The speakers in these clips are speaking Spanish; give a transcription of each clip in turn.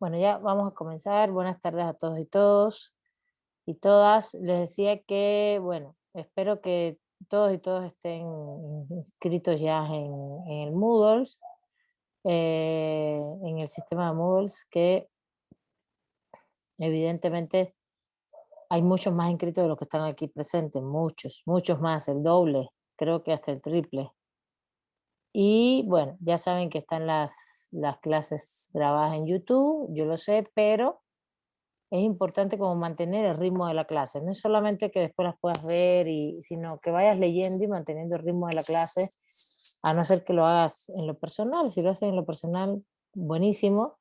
Bueno, ya vamos a comenzar. Buenas tardes a todos y todos y todas. Les decía que, bueno, espero que todos y todos estén inscritos ya en el Moodle, en el sistema de Moodle, que evidentemente hay muchos más inscritos de los que están aquí presentes, muchos, muchos más, el doble, creo que hasta el triple. Y bueno, ya saben que están las clases grabadas en YouTube, yo lo sé, pero es importante como mantener el ritmo de la clase. No es solamente que después las puedas ver, sino que vayas leyendo y manteniendo el ritmo de la clase, a no ser que lo hagas en lo personal. Si lo haces en lo personal, buenísimo,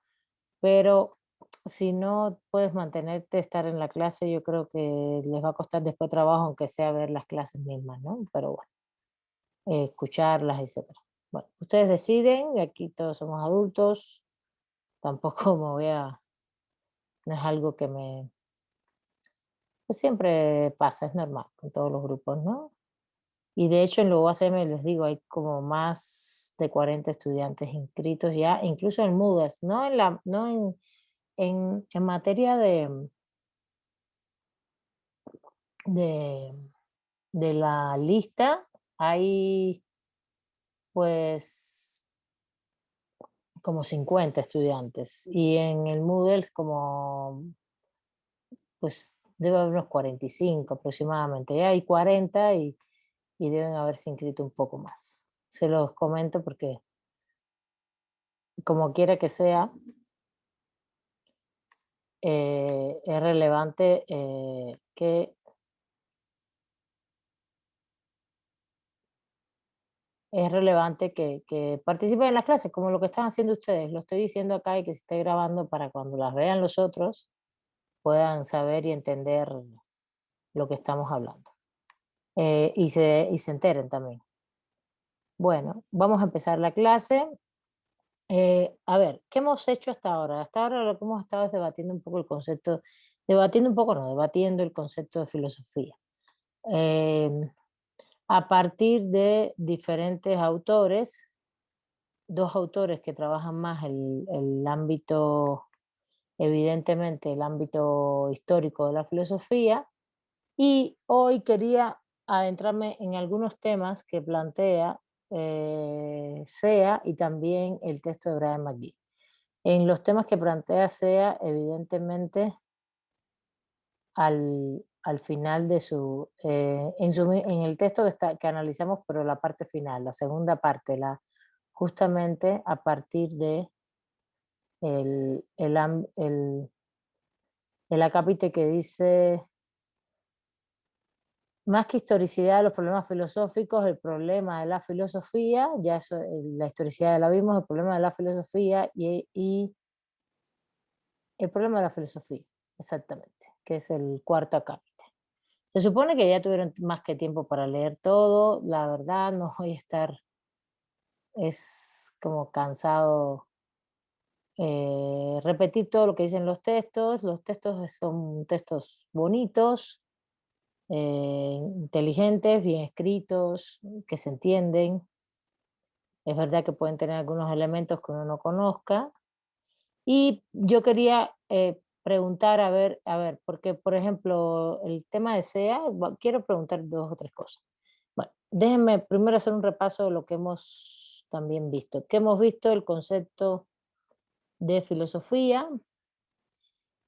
pero si no puedes mantenerte, estar en la clase, yo creo que les va a costar después trabajo, aunque sea ver las clases mismas, ¿no? Pero bueno, escucharlas, etcétera. Bueno, ustedes deciden, aquí todos somos adultos, tampoco me voy a, no es algo que me, pues siempre pasa, es normal con todos los grupos, ¿no? Y de hecho en la UACM les digo, hay como más de 40 estudiantes inscritos ya, incluso en MUDES, no en materia de, de la lista, hay pues como 50 estudiantes y en el Moodle como pues debe haber unos 45 aproximadamente, ya hay 40 y deben haberse inscrito un poco más. Se los comento porque como quiera que sea, es relevante que que participen en las clases, como lo que están haciendo ustedes. Lo estoy diciendo acá y que se esté grabando para cuando las vean los otros puedan saber y entender lo que estamos hablando. Y se enteren también. Bueno, vamos a empezar la clase. A ver, ¿qué hemos hecho hasta ahora? Hasta ahora lo que hemos estado es debatiendo un poco el concepto, debatiendo un poco, no, debatiendo el concepto de filosofía. Em, a partir de diferentes autores, dos autores que trabajan más el ámbito, evidentemente, el ámbito histórico de la filosofía, y hoy quería adentrarme en algunos temas que plantea SEA y también el texto de Brian McGee. En los temas que plantea SEA, evidentemente, al final de en el texto que analizamos, pero la parte final, la segunda parte, justamente a partir de el acápite que dice, más que historicidad de los problemas filosóficos, el problema de la filosofía, ya eso, la historicidad ya la vimos, el problema de la filosofía y el problema de la filosofía, exactamente, que es el cuarto acápite. Se supone que ya tuvieron más que tiempo para leer todo, la verdad no voy a estar, es como cansado repetir todo lo que dicen los textos son textos bonitos, inteligentes, bien escritos, que se entienden, es verdad que pueden tener algunos elementos que uno no conozca, y yo quería preguntar, a ver, porque por ejemplo, el tema de SEA, quiero preguntar dos o tres cosas. Bueno, déjenme primero hacer un repaso de lo que hemos también visto. Que hemos visto el concepto de filosofía,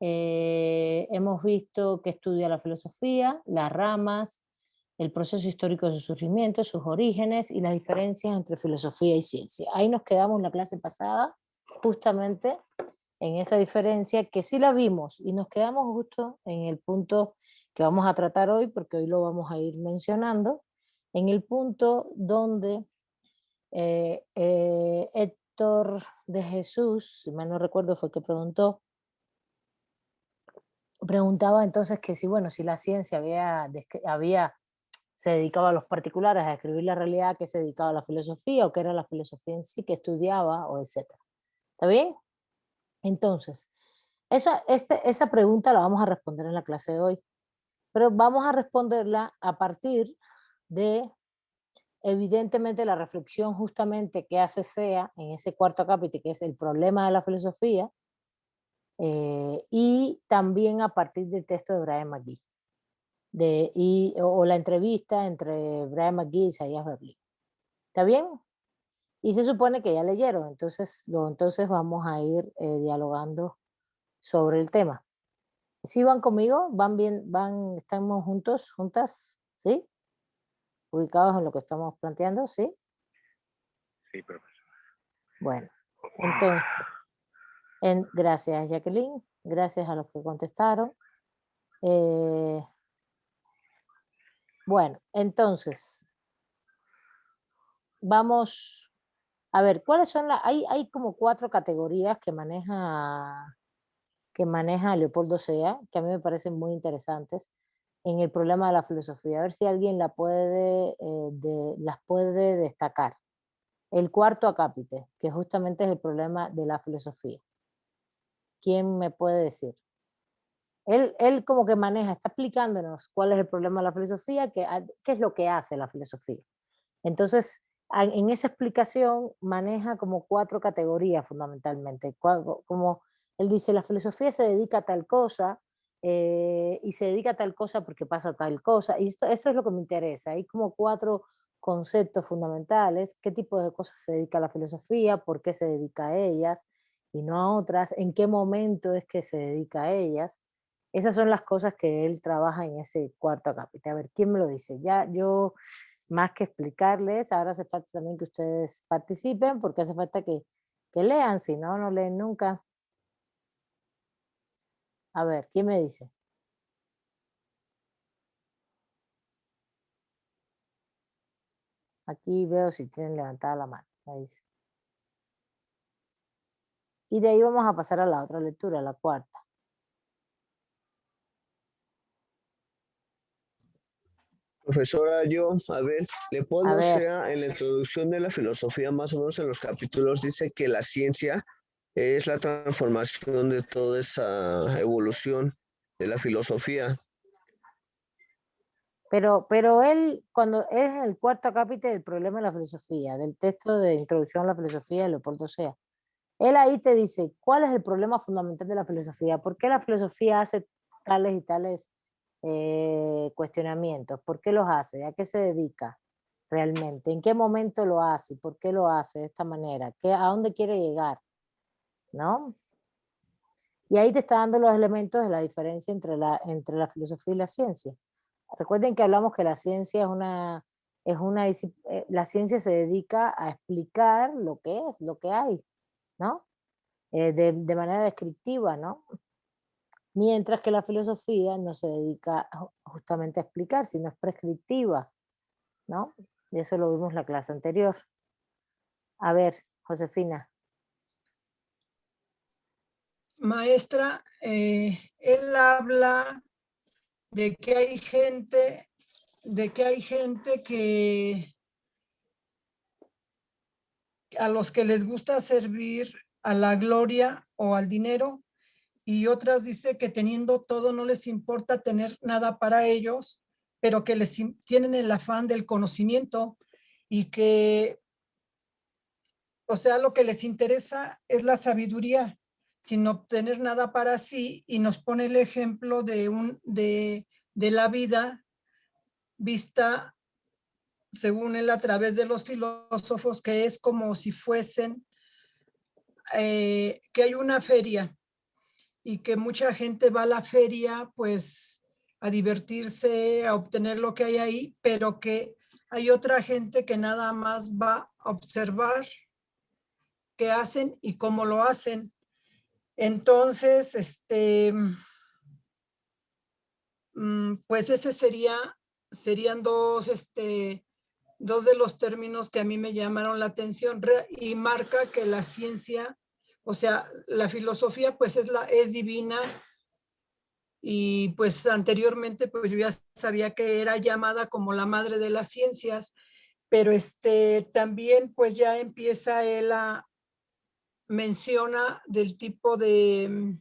hemos visto que estudia la filosofía, las ramas, el proceso histórico de su surgimiento, sus orígenes y las diferencias entre filosofía y ciencia. Ahí nos quedamos en la clase pasada, justamente en esa diferencia que sí la vimos y nos quedamos justo en el punto que vamos a tratar hoy, porque hoy lo vamos a ir mencionando, en el punto donde Héctor de Jesús, si mal no recuerdo, fue que preguntaba entonces que si, bueno, si la ciencia se dedicaba a los particulares a describir la realidad, que se dedicaba a la filosofía o que era la filosofía en sí que estudiaba o etcétera. ¿Está bien? Entonces, esa pregunta la vamos a responder en la clase de hoy, pero vamos a responderla a partir de, evidentemente, la reflexión justamente que hace SEA en ese cuarto capítulo, que es el problema de la filosofía, y también a partir del texto de Brian McGee, o la entrevista entre Brian McGee y Isaías Berlin. ¿Está bien? Y se supone que ya leyeron, entonces vamos a ir dialogando sobre el tema. ¿Sí van conmigo? ¿Van bien? ¿Estamos juntos, juntas? ¿Sí? ¿Ubicados en lo que estamos planteando? ¿Sí? Sí, profesor. Bueno, entonces, gracias Jacqueline, gracias a los que contestaron. Bueno, entonces, vamos a ver, ¿cuáles son hay como 4 categorías que maneja Leopoldo Sea, que a mí me parecen muy interesantes en el problema de la filosofía. A ver si alguien las puede destacar. El cuarto acápite, que justamente es el problema de la filosofía. ¿Quién me puede decir? Él como que está explicándonos cuál es el problema de la filosofía, qué es lo que hace la filosofía. Entonces, en esa explicación maneja como 4 categorías fundamentalmente. Como él dice, la filosofía se dedica a tal cosa, y se dedica a tal cosa porque pasa tal cosa. Y eso es lo que me interesa. Hay como 4 conceptos fundamentales. ¿Qué tipo de cosas se dedica a la filosofía? ¿Por qué se dedica a ellas y no a otras? ¿En qué momento es que se dedica a ellas? Esas son las cosas que él trabaja en ese cuarto acápite. A ver, ¿quién me lo dice? Ya yo, más que explicarles, ahora hace falta también que ustedes participen, porque hace falta que lean, si no, no leen nunca. A ver, ¿quién me dice? Aquí veo si tienen levantada la mano. Me dice. Y de ahí vamos a pasar a la otra lectura, la cuarta. Profesora, a ver, A Leopoldo ver, Sea en la introducción de la filosofía, más o menos en los capítulos, dice que la ciencia es la transformación de toda esa evolución de la filosofía. pero él, cuando es el cuarto acápite del problema de la filosofía, del texto de introducción a la filosofía de Leopoldo Sea, él ahí te dice, ¿cuál es el problema fundamental de la filosofía? ¿Por qué la filosofía hace tales y tales cuestionamientos? ¿Por qué los hace? ¿A qué se dedica realmente? ¿En qué momento lo hace? ¿Por qué lo hace de esta manera? ¿A dónde quiere llegar? ¿No? Y ahí te está dando los elementos de la diferencia entre la filosofía y la ciencia. Recuerden que hablamos que la ciencia la ciencia se dedica a explicar lo que es, lo que hay, ¿no? De manera descriptiva, ¿no? Mientras que la filosofía no se dedica justamente a explicar, sino es prescriptiva, ¿no? Y eso lo vimos en la clase anterior. A ver, Josefina. Maestra, él habla de que hay gente, que a los que les gusta servir a la gloria o al dinero, y otras dice que teniendo todo no les importa tener nada para ellos, pero que tienen el afán del conocimiento y que, o sea, lo que les interesa es la sabiduría sin obtener nada para sí, y nos pone el ejemplo de la vida vista, según él, a través de los filósofos, que es como si fuesen, que hay una feria y que mucha gente va a la feria pues a divertirse, a obtener lo que hay ahí, pero que hay otra gente que nada más va a observar qué hacen y cómo lo hacen. Entonces, pues ese serían dos de los términos que a mí me llamaron la atención, y marca que la ciencia, o sea, la filosofía pues es divina, y pues anteriormente pues yo ya sabía que era llamada como la madre de las ciencias, pero también pues ya empieza él menciona del tipo de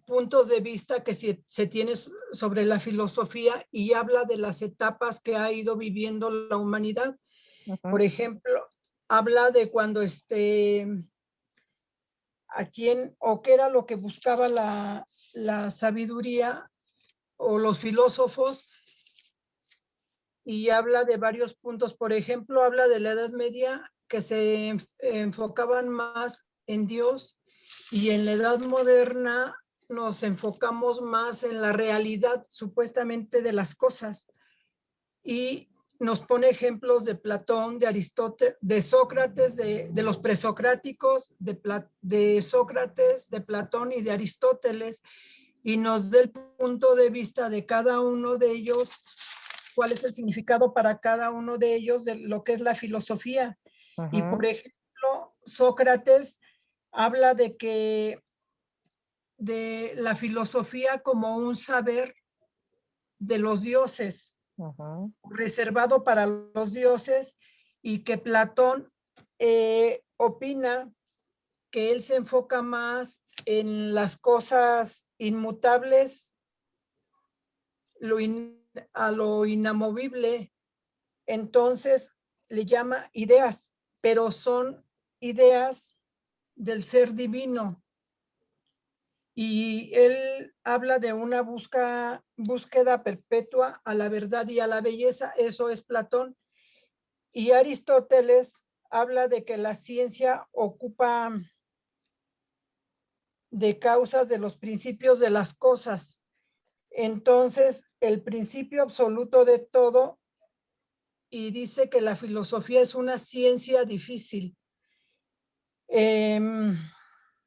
puntos de vista que se tiene sobre la filosofía, y habla de las etapas que ha ido viviendo la humanidad. Por ejemplo, habla de cuando a quién o qué era lo que buscaba la sabiduría o los filósofos, y habla de varios puntos. Por ejemplo, habla de la Edad Media, que se enfocaban más en Dios, y en la Edad Moderna nos enfocamos más en la realidad supuestamente de las cosas, y nos pone ejemplos de Platón, de Aristóteles, de Sócrates, de los presocráticos, de Sócrates, de Platón y de Aristóteles, y nos da el punto de vista de cada uno de ellos, cuál es el significado para cada uno de ellos de lo que es la filosofía. Y por ejemplo, Sócrates habla de la filosofía como un saber de los dioses, reservado para los dioses, y que Platón opina que él se enfoca más en las cosas inmutables, a lo inamovible. Entonces le llama ideas, pero son ideas del ser divino. Y él habla de una búsqueda perpetua a la verdad y a la belleza. Eso es Platón. Y Aristóteles habla de que la ciencia ocupa de causas de los principios de las cosas. Entonces, el principio absoluto de todo, y dice que la filosofía es una ciencia difícil.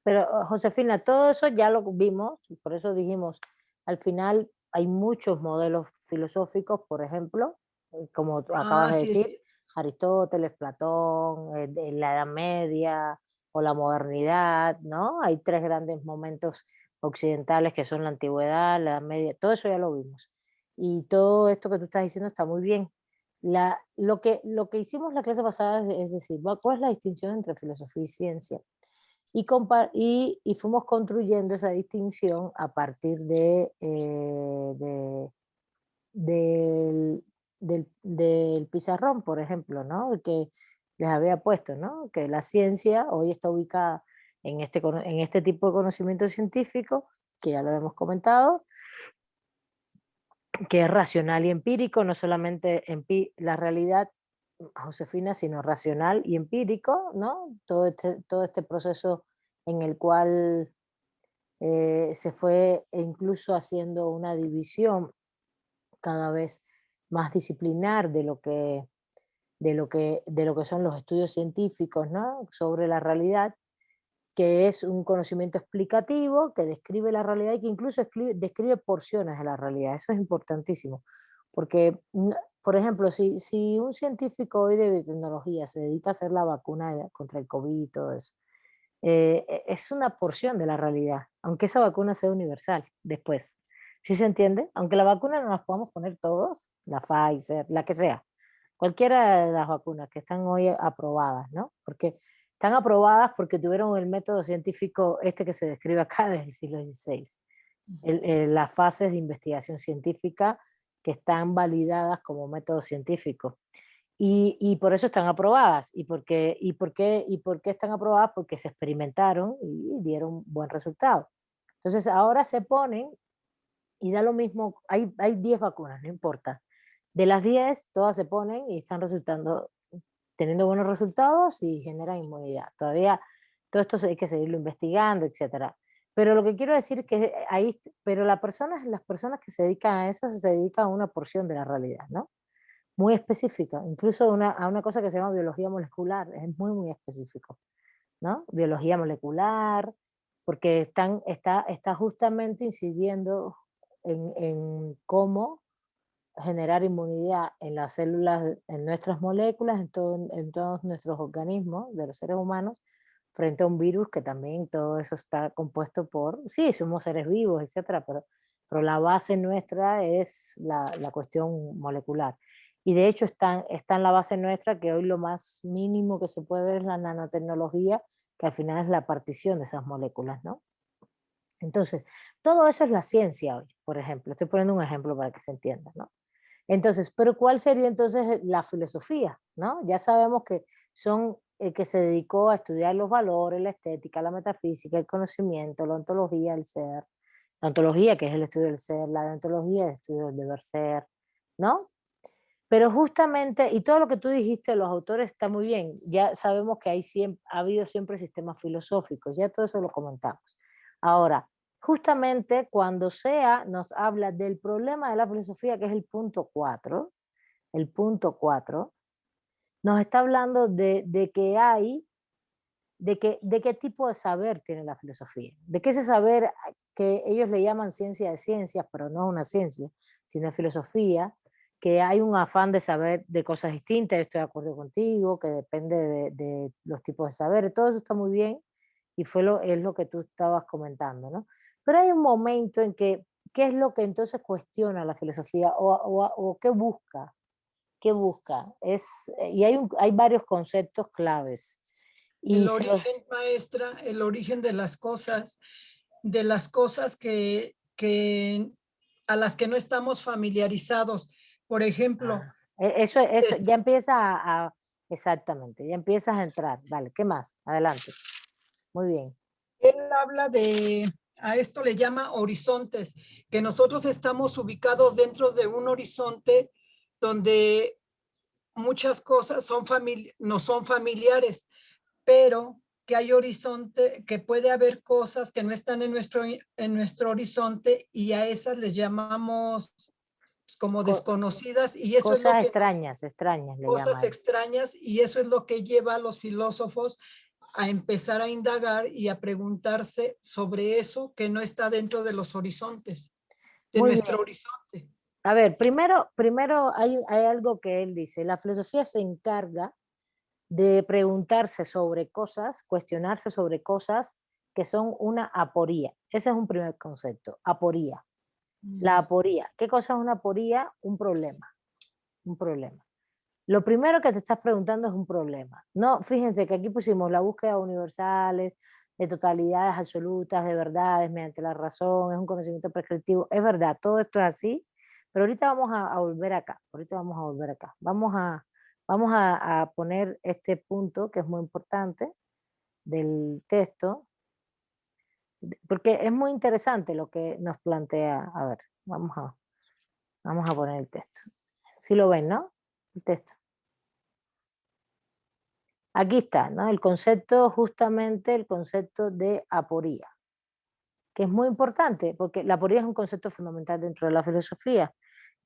Pero, Josefina, todo eso ya lo vimos, por eso dijimos, al final hay muchos modelos filosóficos, por ejemplo, como tú acabas de sí, decir, sí. Aristóteles, Platón, en la Edad Media o la modernidad, ¿no? Hay tres grandes momentos occidentales que son la antigüedad, la Edad Media, todo eso ya lo vimos. Y todo esto que tú estás diciendo está muy bien. Lo que hicimos la clase pasada es decir, ¿cuál es la distinción entre filosofía y ciencia? Y fuimos construyendo esa distinción a partir del pizarrón, por ejemplo, ¿no? El que les había puesto, ¿no? Que la ciencia hoy está ubicada en este tipo de conocimiento científico, que ya lo hemos comentado, que es racional y empírico, no solamente la realidad, Josefina, sino racional y empírico, ¿no? Todo este proceso en el cual se fue incluso haciendo una división cada vez más disciplinar de lo que son los estudios científicos, ¿no? Sobre la realidad, que es un conocimiento explicativo que describe la realidad y que incluso describe porciones de la realidad. Eso es importantísimo, porque, por ejemplo, si un científico hoy de biotecnología se dedica a hacer la vacuna contra el COVID y todo eso, es una porción de la realidad, aunque esa vacuna sea universal después. ¿Sí se entiende? Aunque la vacuna no las podamos poner todos, la Pfizer, la que sea, cualquiera de las vacunas que están hoy aprobadas, ¿no? Porque están aprobadas porque tuvieron el método científico este que se describe acá desde el siglo XVI. Las fases de investigación científica que están validadas como método científico. Y por eso están aprobadas. ¿Y por qué están aprobadas? Porque se experimentaron y dieron buen resultado. Entonces ahora se ponen y da lo mismo, hay 10 vacunas, no importa. De las 10, todas se ponen y están teniendo buenos resultados y generan inmunidad. Todavía todo esto hay que seguirlo investigando, etcétera. Pero lo que quiero decir es que pero las personas que se dedican a eso se dedican a una porción de la realidad, ¿no? Muy específica, incluso a una cosa que se llama biología molecular, es muy, muy específico, ¿no? Biología molecular, porque está justamente incidiendo en cómo generar inmunidad en las células, en nuestras moléculas, en todos nuestros organismos de los seres humanos, frente a un virus que también todo eso está compuesto sí, somos seres vivos, etcétera, pero la base nuestra es la cuestión molecular. Y de hecho está en la base nuestra, que hoy lo más mínimo que se puede ver es la nanotecnología, que al final es la partición de esas moléculas, ¿no? Entonces, todo eso es la ciencia hoy, por ejemplo. Estoy poniendo un ejemplo para que se entienda, ¿no? Entonces, pero ¿cuál sería entonces la filosofía? ¿No? Ya sabemos que son que se dedicó a estudiar los valores, la estética, la metafísica, el conocimiento, la ontología, el ser. La ontología, que es el estudio del ser, la deontología, el estudio del deber ser, ¿no? Pero justamente, y todo lo que tú dijiste, los autores está muy bien, ya sabemos que ha habido siempre sistemas filosóficos, ya todo eso lo comentamos. Ahora, justamente cuando SEA nos habla del problema de la filosofía, que es el punto 4, nos está hablando de qué tipo de saber tiene la filosofía, de que ese saber que ellos le llaman ciencia de ciencias, pero no es una ciencia, sino filosofía, que hay un afán de saber de cosas distintas, estoy de acuerdo contigo, que depende de los tipos de saber, todo eso está muy bien y es lo que tú estabas comentando, ¿no? Pero hay un momento en que, ¿qué es lo que entonces cuestiona la filosofía o qué busca? ¿Qué busca? Y hay varios conceptos claves. El Y se los, origen, maestra, el origen de las cosas a las que no estamos familiarizados. Por ejemplo, eso es- ya empieza exactamente, ya empiezas a entrar. Dale, ¿qué más? Adelante. Muy bien. él habla a esto le llama horizontes, que nosotros estamos ubicados dentro de un horizonte donde muchas cosas no son familiares, pero que hay horizonte, que puede haber cosas que no están en nuestro horizonte y a esas les llamamos como Co- desconocidas y eso es lo cosas que extrañas le cosas llama él. extrañas y eso es lo que lleva a los filósofos a empezar a indagar y a preguntarse sobre eso que no está dentro de los horizontes, de Muy bien. nuestro horizonte. A ver, primero hay algo que él dice. La filosofía se encarga de preguntarse sobre cosas, cuestionarse sobre cosas que son una aporía. Ese es un primer concepto, aporía. La aporía. ¿Qué cosa es una aporía? Un problema. Un problema. Lo primero que te estás preguntando es un problema. No, fíjense que aquí pusimos la búsqueda universales, de totalidades absolutas, de verdades mediante la razón, es un conocimiento prescriptivo. Es verdad, todo esto es así, pero ahorita vamos a volver acá. Ahorita vamos a volver acá. Vamos a poner este punto que es muy importante del texto, porque es muy interesante lo que nos plantea. A ver, vamos a poner el texto. Si lo ven, ¿no? El texto. Aquí está, ¿no? El concepto, justamente el concepto de aporía, que es muy importante, porque la aporía es un concepto fundamental dentro de la filosofía,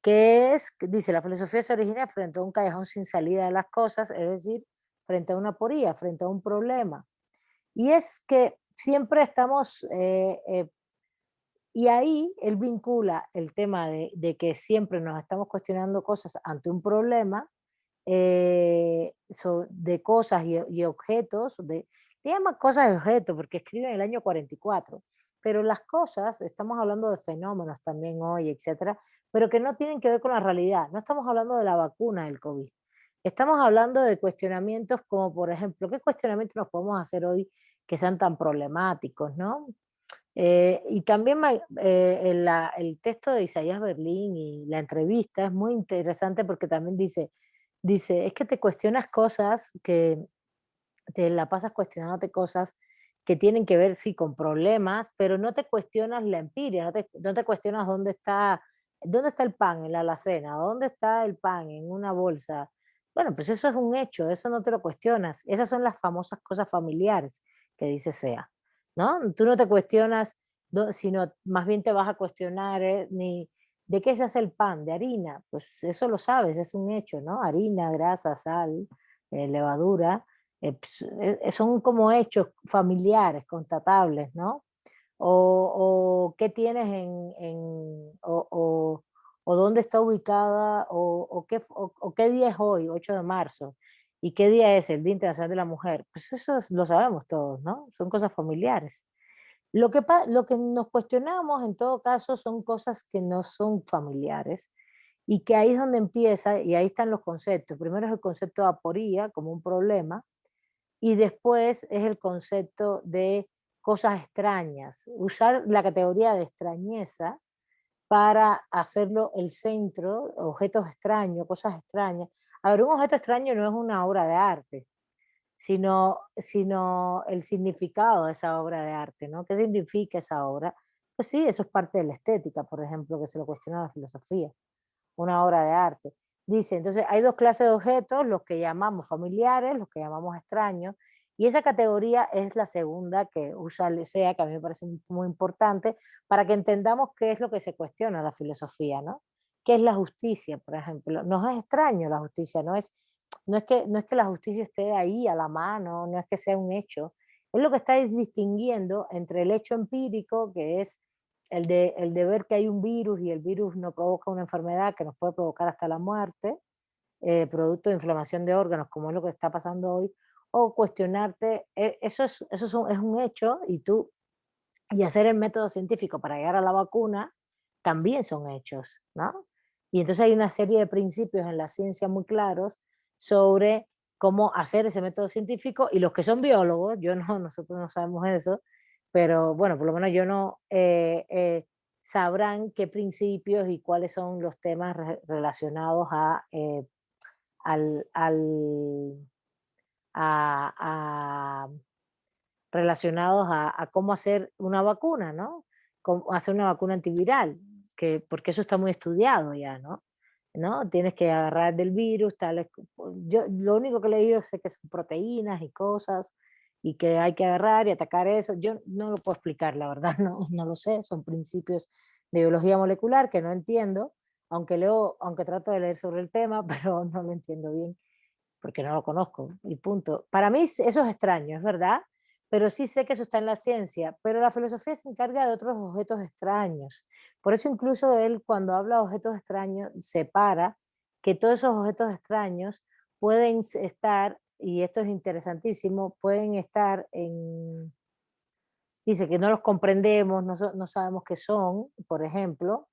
dice, la filosofía se origina frente a un callejón sin salida de las cosas, es decir, frente a una aporía, frente a un problema. Y es que siempre estamos, y ahí él vincula el tema de que siempre nos estamos cuestionando cosas ante un problema, de cosas y objetos, le llama cosas y objetos porque escribe en el año 44, pero las cosas, estamos hablando de fenómenos también hoy, etcétera, pero que no tienen que ver con la realidad. No estamos hablando de la vacuna del COVID. Estamos hablando de cuestionamientos como, por ejemplo, ¿qué cuestionamientos nos podemos hacer hoy que sean tan problemáticos, ¿no? Y también el texto de Isaías Berlín y la entrevista es muy interesante porque también dice, es que te cuestionas cosas, que te la pasas cuestionándote cosas que tienen que ver, sí, con problemas, pero no te cuestionas la empiria, no te cuestionas dónde está el pan en la alacena, dónde está el pan en una bolsa. Bueno, pues eso es un hecho, eso no te lo cuestionas. Esas son las famosas cosas familiares que dice Sea, ¿no? Tú no te cuestionas, sino más bien te vas a cuestionar ni de qué se hace el pan, de harina, pues eso lo sabes, es un hecho, ¿no? Harina, grasa, sal, levadura, son como hechos familiares, constatables, ¿no? O qué tienes o dónde está ubicada, o qué día es hoy, 8 de marzo, y qué día es el Día Internacional de la Mujer. Pues eso lo sabemos todos, ¿no? Son cosas familiares. Lo que nos cuestionamos en todo caso son cosas que no son familiares y que ahí es donde empieza, y ahí están los conceptos. Primero es el concepto de aporía como un problema, y después es el concepto de cosas extrañas. Usar la categoría de extrañeza para hacerlo el centro, objetos extraños, cosas extrañas. A ver, un objeto extraño no es una obra de arte, sino el significado de esa obra de arte, ¿no? ¿Qué significa esa obra? Pues sí, eso es parte de la estética, por ejemplo, que se lo cuestiona la filosofía, una obra de arte. Dice, entonces hay dos clases de objetos, los que llamamos familiares, los que llamamos extraños, y esa categoría es la segunda que usa el SEA, que a mí me parece muy importante, para que entendamos qué es lo que se cuestiona la filosofía, ¿no? ¿Qué es la justicia, por ejemplo? Nos es extraño la justicia, no es que la justicia esté ahí a la mano, no es que sea un hecho, es lo que está distinguiendo entre el hecho empírico, que es el de ver que hay un virus y el virus no provoca una enfermedad que nos puede provocar hasta la muerte, producto de inflamación de órganos, como es lo que está pasando hoy, o cuestionarte, eso es un hecho y hacer el método científico para llegar a la vacuna también son hechos, ¿no? Y entonces hay una serie de principios en la ciencia muy claros sobre cómo hacer ese método científico y los que son biólogos, yo no, nosotros no sabemos eso, pero bueno, por lo menos yo no, sabrán qué principios y cuáles son los temas relacionados al, al- a relacionados a cómo hacer una vacuna, ¿no? Cómo hacer una vacuna antiviral, porque eso está muy estudiado ya, ¿no? ¿No? Tienes que agarrar del virus, tales, yo lo único que he leído es que son proteínas y cosas, y que hay que agarrar y atacar eso. Yo no lo puedo explicar, la verdad, no lo sé, son principios de biología molecular que no entiendo, aunque trato de leer sobre el tema, pero no lo entiendo bien porque no lo conozco y punto. Para mí eso es extraño, es verdad, pero sí sé que eso está en la ciencia, pero la filosofía se encarga de otros objetos extraños. Por eso incluso él cuando habla de objetos extraños separa que todos esos objetos extraños pueden estar, y esto es interesantísimo, pueden estar dice que no los comprendemos, no sabemos qué son, por ejemplo,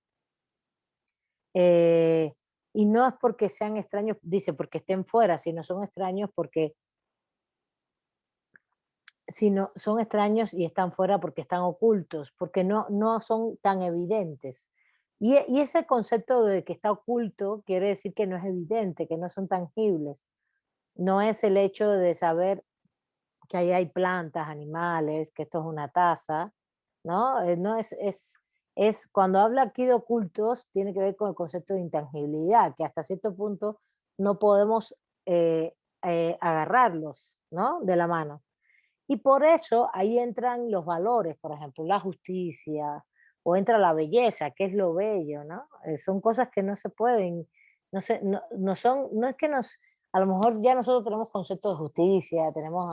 eh, y no es porque sean extraños, dice, porque estén fuera, sino son extraños porque sino son extraños y están fuera porque están ocultos, porque no son tan evidentes. Y ese concepto de que está oculto quiere decir que no es evidente, que no son tangibles. No es el hecho de saber que ahí hay plantas, animales, que esto es una taza, ¿no? No es cuando habla aquí de ocultos, tiene que ver con el concepto de intangibilidad, que hasta cierto punto no podemos agarrarlos, ¿no? De la mano. Y por eso ahí entran los valores, por ejemplo, la justicia, o entra la belleza, que es lo bello, ¿no? Son cosas que no se pueden, no son, no es que a lo mejor ya nosotros tenemos conceptos de justicia, tenemos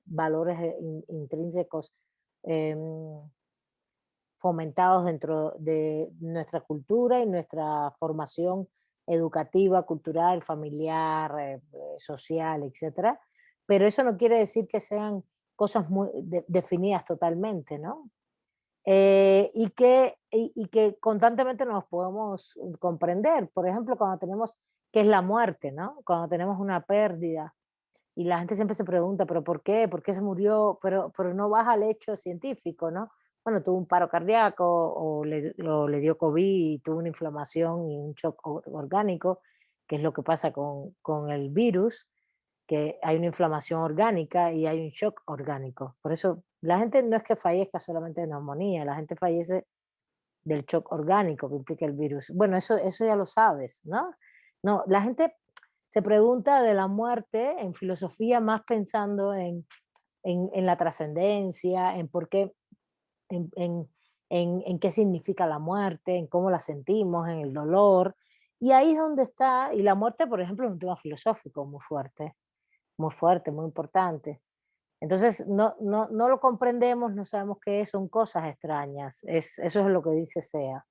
valores intrínsecos em, fomentados dentro de nuestra cultura y nuestra formación educativa, cultural, familiar, social, etcétera. Pero eso no quiere decir que sean cosas muy definidas totalmente, ¿no? Y que constantemente nos podemos comprender. Por ejemplo, cuando tenemos, ¿qué es la muerte, no? Cuando tenemos una pérdida y la gente siempre se pregunta, ¿pero por qué? ¿Por qué se murió? Pero no vas al hecho científico, ¿no? Bueno, tuvo un paro cardíaco o le dio COVID y tuvo una inflamación y un shock orgánico, que es lo que pasa con el virus, que hay una inflamación orgánica y hay un shock orgánico. Por eso la gente no es que fallezca solamente de neumonía, la gente fallece del shock orgánico que implica el virus. Bueno, eso ya lo sabes, ¿no? No, la gente se pregunta de la muerte en filosofía más pensando en la trascendencia, en por qué, en qué significa la muerte, en cómo la sentimos, en el dolor. Y ahí es donde está, y la muerte, por ejemplo, es un tema filosófico muy fuerte, muy importante. Entonces, no lo comprendemos, no sabemos qué es, son cosas extrañas. Eso es lo que dice SEA.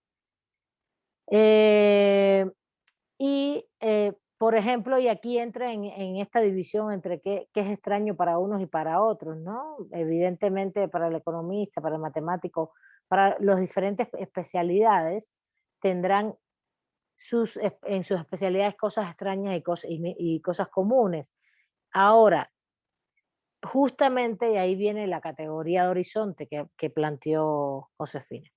Eh, por ejemplo, y aquí entra en esta división entre qué es extraño para unos y para otros, ¿no? Evidentemente para el economista, para el matemático, para las diferentes especialidades, tendrán en sus especialidades cosas extrañas y cosas comunes. Ahora, justamente, y ahí viene la categoría de horizonte que planteó Josefina.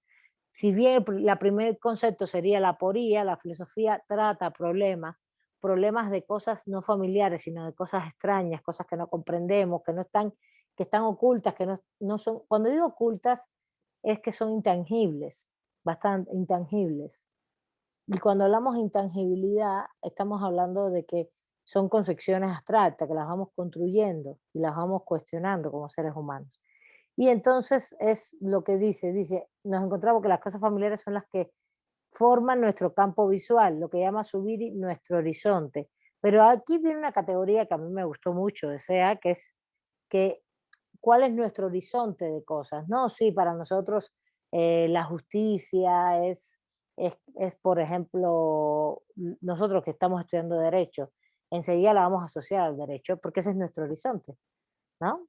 Si bien el primer concepto sería la aporía, la filosofía trata problemas problemas de cosas no familiares, sino de cosas extrañas, cosas que no comprendemos, que no están, que están ocultas, que no son, cuando digo ocultas, es que son intangibles, bastante intangibles. Y cuando hablamos de intangibilidad, estamos hablando de que son concepciones abstractas, que las vamos construyendo y las vamos cuestionando como seres humanos. Y entonces es lo que dice, nos encontramos que las cosas familiares son las que forman nuestro campo visual, lo que llama subir nuestro horizonte. Pero aquí viene una categoría que a mí me gustó mucho de SEA, que es que cuál es nuestro horizonte de cosas. No, sí, para nosotros la justicia es, por ejemplo, nosotros que estamos estudiando derecho, enseguida la vamos a asociar al derecho, porque ese es nuestro horizonte, ¿no?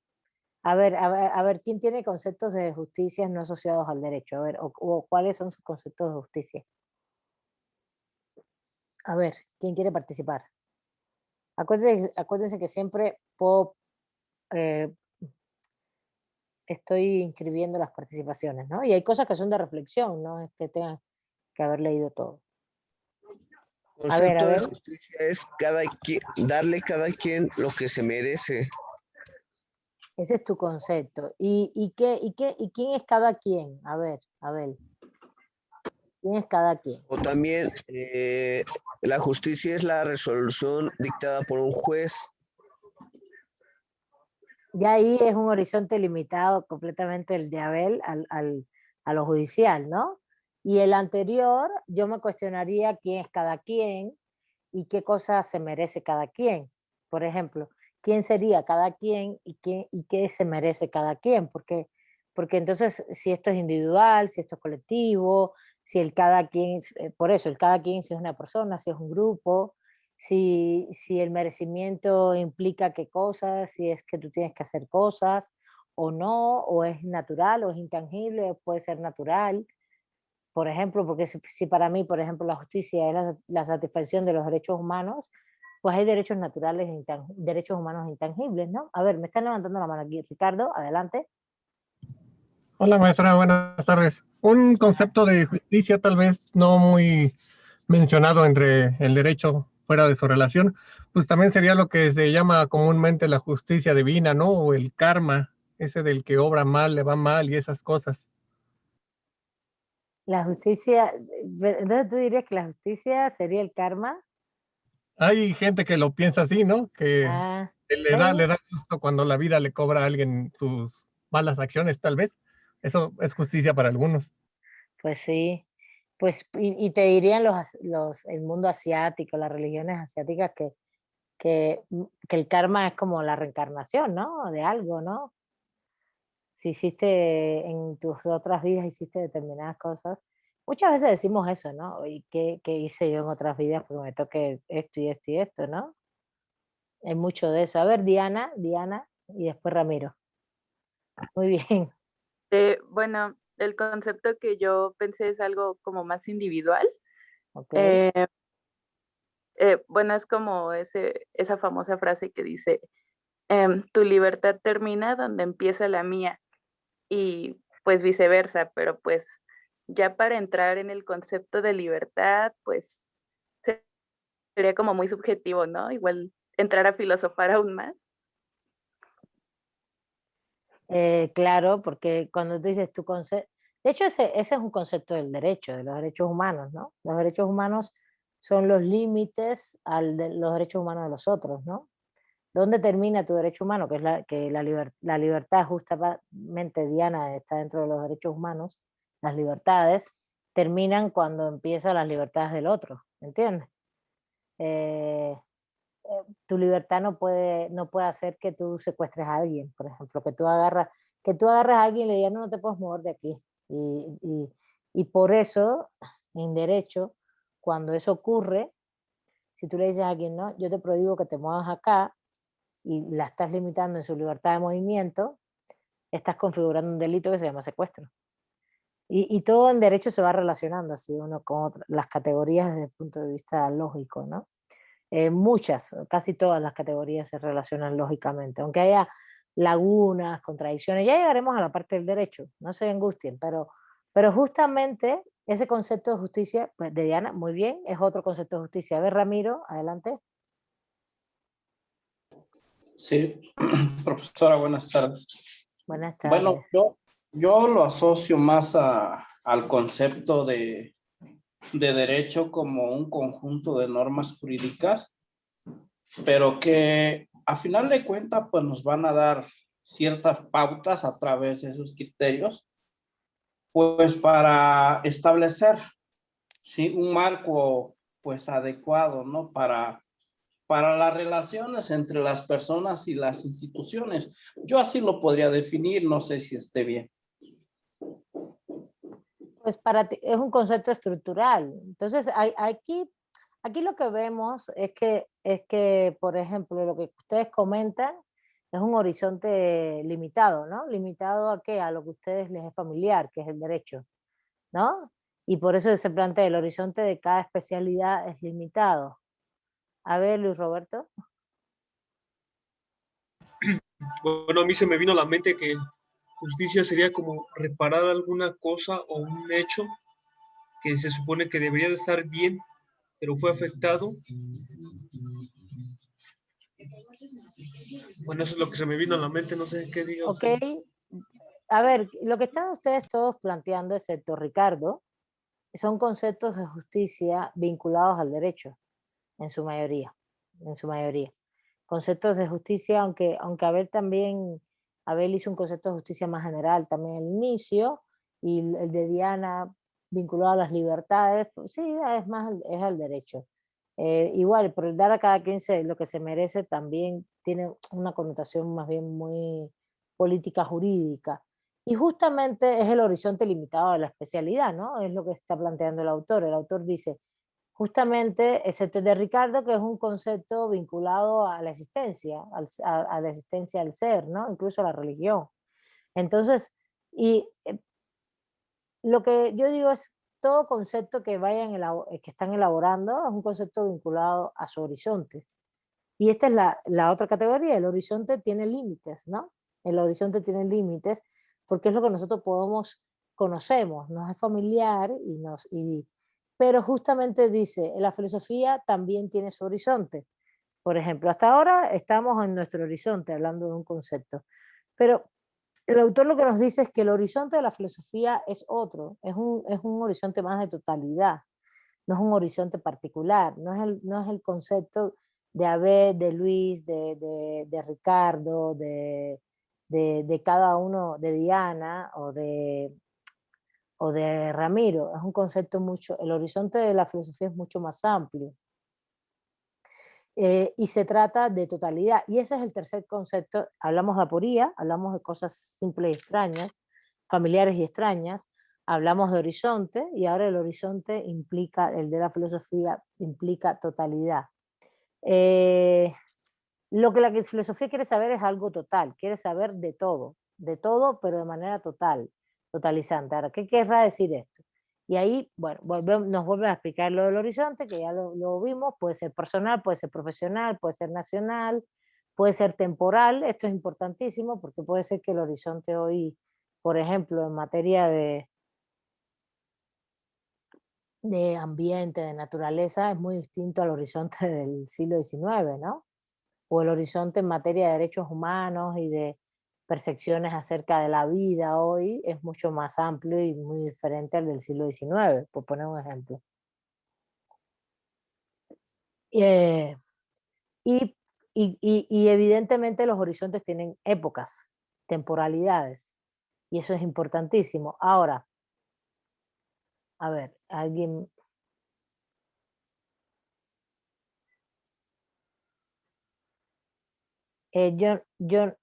A ver, ¿quién tiene conceptos de justicia no asociados al derecho? A ver, o cuáles son sus conceptos de justicia. A ver, ¿quién quiere participar? Acuérdense que siempre estoy inscribiendo las participaciones, ¿no? Y hay cosas que son de reflexión, no es que tengan que haber leído todo. A ver, Concepto de justicia es darle a cada quien lo que se merece. ese es tu concepto. ¿Y quién es cada quien? A ver, ¿quién es cada quien? O también la justicia es la resolución dictada por un juez. Ya ahí es un horizonte limitado completamente el de Abel a lo judicial, ¿no? Y el anterior, yo me cuestionaría quién es cada quien y qué cosa se merece cada quien. Por ejemplo, ¿quién sería cada quien y qué se merece cada quien? Porque entonces, si esto es individual, si esto es colectivo, si el cada quien, por eso, el cada quien si es una persona, si es un grupo, si el merecimiento implica qué cosas, si es que tú tienes que hacer cosas o no, o es natural o es intangible, o puede ser natural. Por ejemplo, porque si para mí, por ejemplo, la justicia es la satisfacción de los derechos humanos, pues hay derechos naturales, derechos humanos intangibles, ¿no? A ver, me están levantando la mano aquí. Ricardo, adelante. Hola maestra, buenas tardes. Un concepto de justicia tal vez no muy mencionado entre el derecho fuera de su relación, pues también sería lo que se llama comúnmente la justicia divina, ¿no? O el karma, ese del que obra mal, le va mal y esas cosas. La justicia, entonces tú dirías que la justicia sería el karma. Hay gente que lo piensa así, ¿no? Que Ah, le da gusto cuando la vida le cobra a alguien sus malas acciones, tal vez. Eso es justicia para algunos. pues sí. Pues, y te dirían el mundo asiático, las religiones asiáticas que el karma es como la reencarnación, ¿no? De algo, ¿no? Si hiciste en tus otras vidas, hiciste determinadas cosas. Muchas veces decimos eso, ¿no? ¿Y qué hice yo en otras vidas? Porque me toque esto y esto y esto, ¿no? Hay mucho de eso. A ver, Diana, y después Ramiro. Muy bien. Bueno, el concepto que yo pensé es algo como más individual. Ok. Bueno, es como esa famosa frase que dice, tu libertad termina donde empieza la mía y pues viceversa, pero pues ya para entrar en el concepto de libertad, pues sería como muy subjetivo, ¿no? Igual entrar a filosofar aún más. Claro, porque cuando tú dices tu concepto, de hecho ese es un concepto del derecho, de los derechos humanos, ¿no? Los derechos humanos son los límites de los derechos humanos de los otros, ¿no? ¿Dónde termina tu derecho humano? Que es la libertad, justamente, Diana, está dentro de los derechos humanos. Las libertades terminan cuando empiezan las libertades del otro, ¿entiendes? Eh, Tu libertad no puede hacer que tú secuestres a alguien, por ejemplo, que tú agarras a alguien y le digas, no, no te puedes mover de aquí. Y por eso, en derecho, cuando eso ocurre, si tú le dices a alguien, no, yo te prohíbo que te muevas acá, y la estás limitando en su libertad de movimiento, estás configurando un delito que se llama secuestro. Y todo en derecho se va relacionando así uno con las categorías desde el punto de vista lógico, ¿no? Muchas, casi todas las categorías se relacionan lógicamente, aunque haya lagunas, contradicciones, ya llegaremos a la parte del derecho, no se angustien, pero Pero justamente ese concepto de justicia, pues de Diana, muy bien, es otro concepto de justicia. A ver, Ramiro, adelante. Sí, profesora, buenas tardes. Buenas Bueno, tardes. yo lo asocio más al concepto de derecho como un conjunto de normas jurídicas, pero que a final de cuentas pues nos van a dar ciertas pautas a través de esos criterios, pues para establecer, ¿sí?, un marco pues adecuado, ¿no? Para las relaciones entre las personas y las instituciones. Yo así lo podría definir, no sé si esté bien. Pues para ti es un concepto estructural. Entonces, aquí lo que vemos es que, por ejemplo, lo que ustedes comentan es un horizonte limitado, ¿no? ¿Limitado a qué? A lo que a ustedes les es familiar, que es el derecho, ¿no? Y por eso se plantea el horizonte de cada especialidad es limitado. A ver, Luis Roberto. Bueno, a mí se me vino a la mente que justicia sería como reparar alguna cosa o un hecho que se supone que debería de estar bien, pero fue afectado. Bueno, eso es lo que se me vino a la mente, no sé qué diga Ok. usted. A ver, lo que están ustedes todos planteando, excepto Ricardo, son conceptos de justicia vinculados al derecho, en su mayoría, en su mayoría. Conceptos de justicia, aunque Abel también, Abel hizo un concepto de justicia más general también al inicio, y el de Diana vinculado a las libertades, pues sí, es más, es al derecho. Igual, por dar a cada quien lo que se merece también tiene una connotación más bien muy política jurídica. Y justamente es el horizonte limitado de la especialidad, ¿no? Es lo que está planteando el autor. El autor dice, justamente, excepto el de Ricardo, que es un concepto vinculado a la existencia, a la existencia del ser, ¿no? Incluso a la religión. Entonces, y lo que yo digo es, todo concepto que que están elaborando es un concepto vinculado a su horizonte. Y esta es la otra categoría, el horizonte tiene límites, ¿no? El horizonte tiene límites porque es lo que nosotros conocemos, nos es familiar, pero justamente dice, la filosofía también tiene su horizonte. Por ejemplo, hasta ahora estamos en nuestro horizonte hablando de un concepto, pero el autor lo que nos dice es que el horizonte de la filosofía es otro, es un horizonte más de totalidad, no es un horizonte particular, no es el concepto de Abel, de Luis, de Ricardo, de cada uno, de Diana o de Ramiro. Es un concepto el horizonte de la filosofía es mucho más amplio. Y se trata de totalidad. Y ese es el tercer concepto. Hablamos de aporía, hablamos de cosas simples y extrañas, familiares y extrañas. Hablamos de horizonte y ahora el horizonte implica, el de la filosofía implica totalidad. Lo que la filosofía quiere saber es algo total, quiere saber de todo, pero de manera total, totalizante. Ahora, ¿qué querrá decir esto? Y ahí, bueno, nos vuelven a explicar lo del horizonte, que ya lo vimos, puede ser personal, puede ser profesional, puede ser nacional, puede ser temporal. Esto es importantísimo porque puede ser que el horizonte hoy, por ejemplo, en materia de ambiente, de naturaleza, es muy distinto al horizonte del siglo XIX, ¿no? O el horizonte en materia de derechos humanos y de percepciones acerca de la vida hoy es mucho más amplio y muy diferente al del siglo XIX, por poner un ejemplo. Eh, y, y evidentemente los horizontes tienen épocas, temporalidades, y eso es importantísimo. Ahora, a ver, alguien...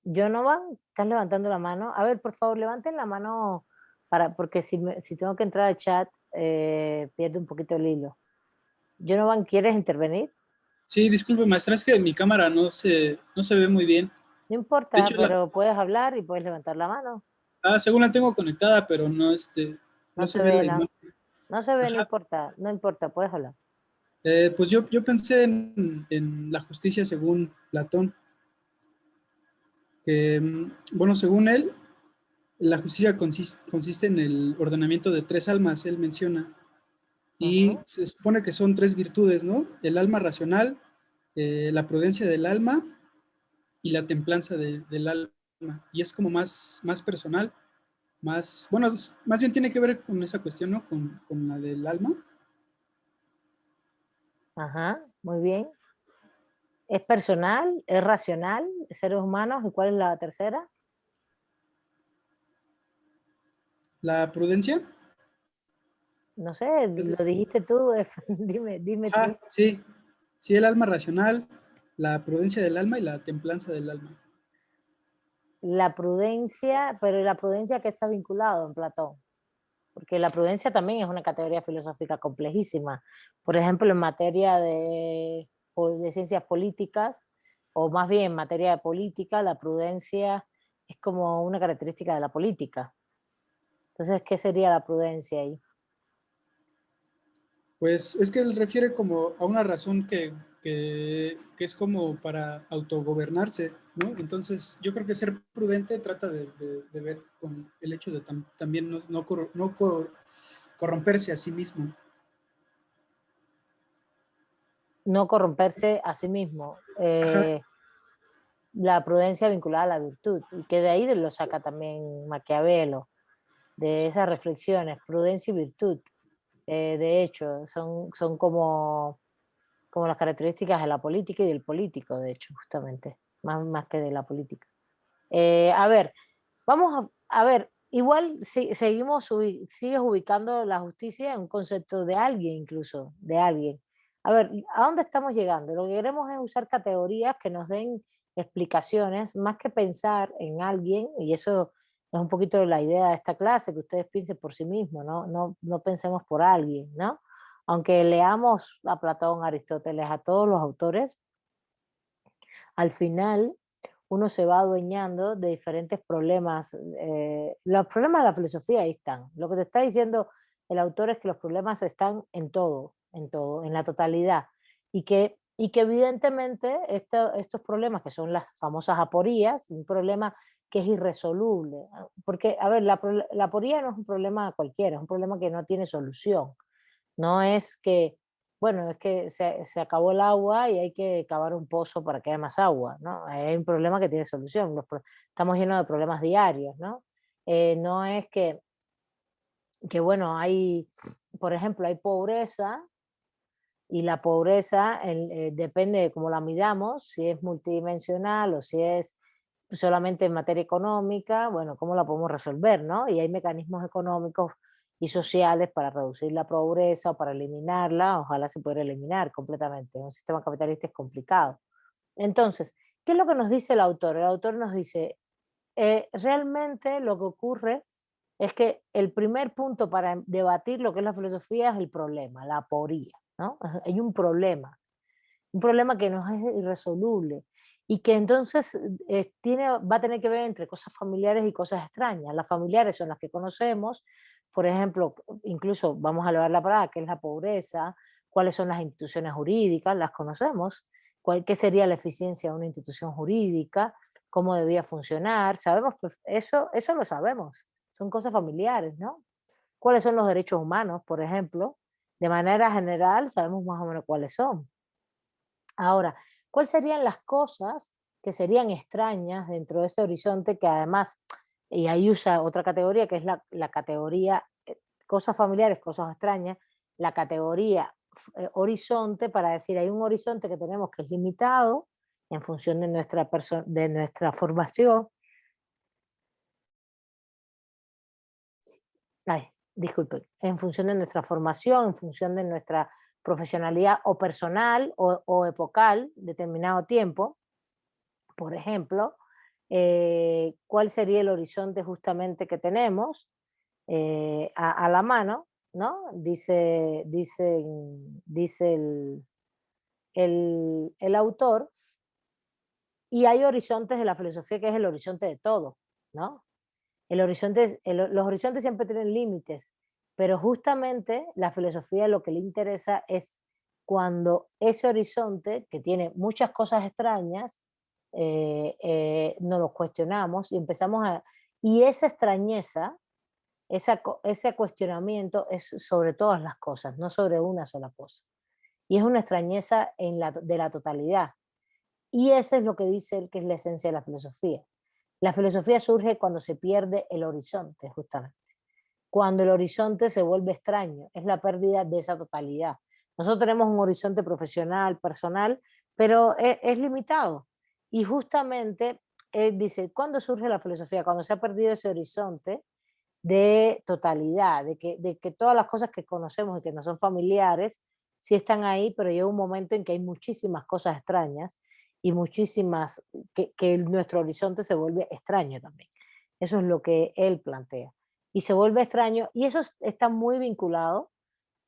Jonovan, estás levantando la mano. A ver, por favor, levanten la mano porque si tengo que entrar al chat, pierdo un poquito el hilo. Jonovan, ¿quieres intervenir? Sí, disculpe, maestra, es que mi cámara no se ve muy bien. No De importa, hecho, pero puedes hablar y puedes levantar la mano. según la tengo conectada, pero no, No no se se ve ve, la imagen. no se ve, Ajá. no importa, puedes hablar. Pues yo pensé en la justicia según Platón, que, bueno, según él, la justicia consiste en el ordenamiento de 3 almas, él menciona. Y se supone que son 3 virtudes, ¿no? El alma racional, la prudencia del alma y la templanza del alma. Y es como más personal, bueno, más bien tiene que ver con esa cuestión, ¿no? Con la del alma. Ajá, muy bien. ¿Es personal? ¿Es racional? ¿Seres humanos? ¿Y cuál es la tercera? La prudencia. No sé, lo dijiste tú, dime tú. Sí, sí, el alma racional, la prudencia del alma y la templanza del alma. La prudencia, pero la prudencia que está vinculado en Platón, porque la prudencia también es una categoría filosófica complejísima. Por ejemplo, en materia de ciencias políticas, o más bien en materia de política, la prudencia es como una característica de la política. Entonces, ¿qué sería la prudencia ahí? Pues es que él refiere como a una razón que es como para autogobernarse, ¿no? Entonces, yo creo que ser prudente trata de ver con el hecho de también no corromperse a sí mismo. No corromperse a sí mismo. La prudencia vinculada a la virtud, y que de ahí lo saca también Maquiavelo, de esas reflexiones, prudencia y virtud. De hecho, son como las características de la política y del político, de hecho, justamente, más que de la política. A ver, vamos a ver, igual sigues ubicando la justicia en un concepto de alguien incluso, de alguien. A ver, ¿a dónde estamos llegando? Lo que queremos es usar categorías que nos den explicaciones, más que pensar en alguien, y eso es un poquito la idea de esta clase, que ustedes piensen por sí mismos, no pensemos por alguien, ¿no? Aunque leamos a Platón, a Aristóteles, a todos los autores, al final uno se va adueñando de diferentes problemas. Los problemas de la filosofía ahí están. Lo que te está diciendo el autor es que los problemas están en todo, en la totalidad. Y que evidentemente estos problemas, que son las famosas aporías, un problema que es irresoluble. Porque, a ver, la aporía no es un problema cualquiera, es un problema que no tiene solución. No es que, bueno, es que se acabó el agua y hay que cavar un pozo para que haya más agua, ¿no? Hay un problema que tiene solución. Estamos llenos de problemas diarios, ¿no? No es que, bueno, por ejemplo, hay pobreza y la pobreza depende de cómo la midamos, si es multidimensional o si es solamente en materia económica, bueno, cómo la podemos resolver, ¿no? Y hay mecanismos económicos y sociales para reducir la pobreza o para eliminarla, ojalá se pudiera eliminar completamente. Un sistema capitalista es complicado. Entonces, ¿qué es lo que nos dice el autor? El autor nos dice, realmente lo que ocurre es que el primer punto para debatir lo que es la filosofía es el problema, la aporía, ¿no? Hay un problema que no es irresoluble y que entonces va a tener que ver entre cosas familiares y cosas extrañas. Las familiares son las que conocemos, por ejemplo, incluso vamos a hablar la palabra, que es la pobreza, cuáles son las instituciones jurídicas, las conocemos, qué sería la eficiencia de una institución jurídica, cómo debía funcionar, sabemos que eso lo sabemos, son cosas familiares, ¿no? ¿Cuáles son los derechos humanos, por ejemplo? De manera general sabemos más o menos cuáles son. Ahora, ¿cuáles serían las cosas que serían extrañas dentro de ese horizonte que además, y ahí usa otra categoría que es la categoría cosas familiares, cosas extrañas, la categoría horizonte para decir hay un horizonte que tenemos que es limitado en función de nuestra formación. Ay, disculpen, en función de nuestra formación, en función de nuestra profesionalidad o personal o epocal, determinado tiempo. Por ejemplo, cuál sería el horizonte justamente que tenemos a la mano, ¿no? Dice el autor, y hay horizontes de la filosofía que es el horizonte de todo, ¿no? Los horizontes siempre tienen límites, pero justamente la filosofía lo que le interesa es cuando ese horizonte, que tiene muchas cosas extrañas, nos lo cuestionamos y empezamos Y esa extrañeza, ese cuestionamiento es sobre todas las cosas, no sobre una sola cosa. Y es una extrañeza de la totalidad. Y eso es lo que dice él que es la esencia de la filosofía. La filosofía surge cuando se pierde el horizonte, justamente. Cuando el horizonte se vuelve extraño, es la pérdida de esa totalidad. Nosotros tenemos un horizonte profesional, personal, pero es limitado. Y justamente él dice, ¿cuándo surge la filosofía? Cuando se ha perdido ese horizonte de totalidad, de que todas las cosas que conocemos y que no son familiares, sí están ahí, pero llega un momento en que hay muchísimas cosas extrañas y muchísimas, que nuestro horizonte se vuelve extraño también. Eso es lo que él plantea. Y se vuelve extraño, y eso está muy vinculado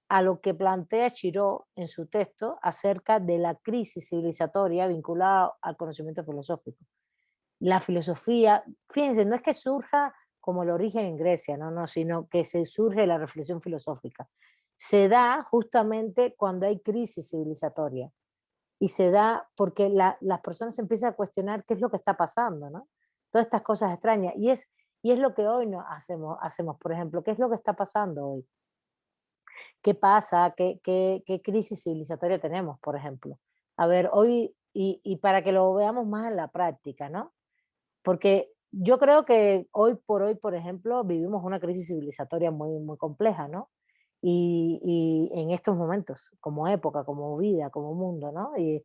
a lo que plantea Chiró en su texto acerca de la crisis civilizatoria vinculada al conocimiento filosófico. La filosofía, fíjense, no es que surja como el origen en Grecia, no, sino que se surge la reflexión filosófica. Se da justamente cuando hay crisis civilizatoria y se da porque las personas empiezan a cuestionar qué es lo que está pasando, ¿no? Todas estas cosas extrañas. Y es lo que hoy no hacemos, por ejemplo, ¿qué es lo que está pasando hoy? ¿Qué pasa? ¿Qué crisis civilizatoria tenemos, por ejemplo? A ver, hoy, y para que lo veamos más en la práctica, ¿no? Porque yo creo que hoy, por ejemplo, vivimos una crisis civilizatoria muy, muy compleja, ¿no? Y en estos momentos, como época, como vida, como mundo, ¿no? Y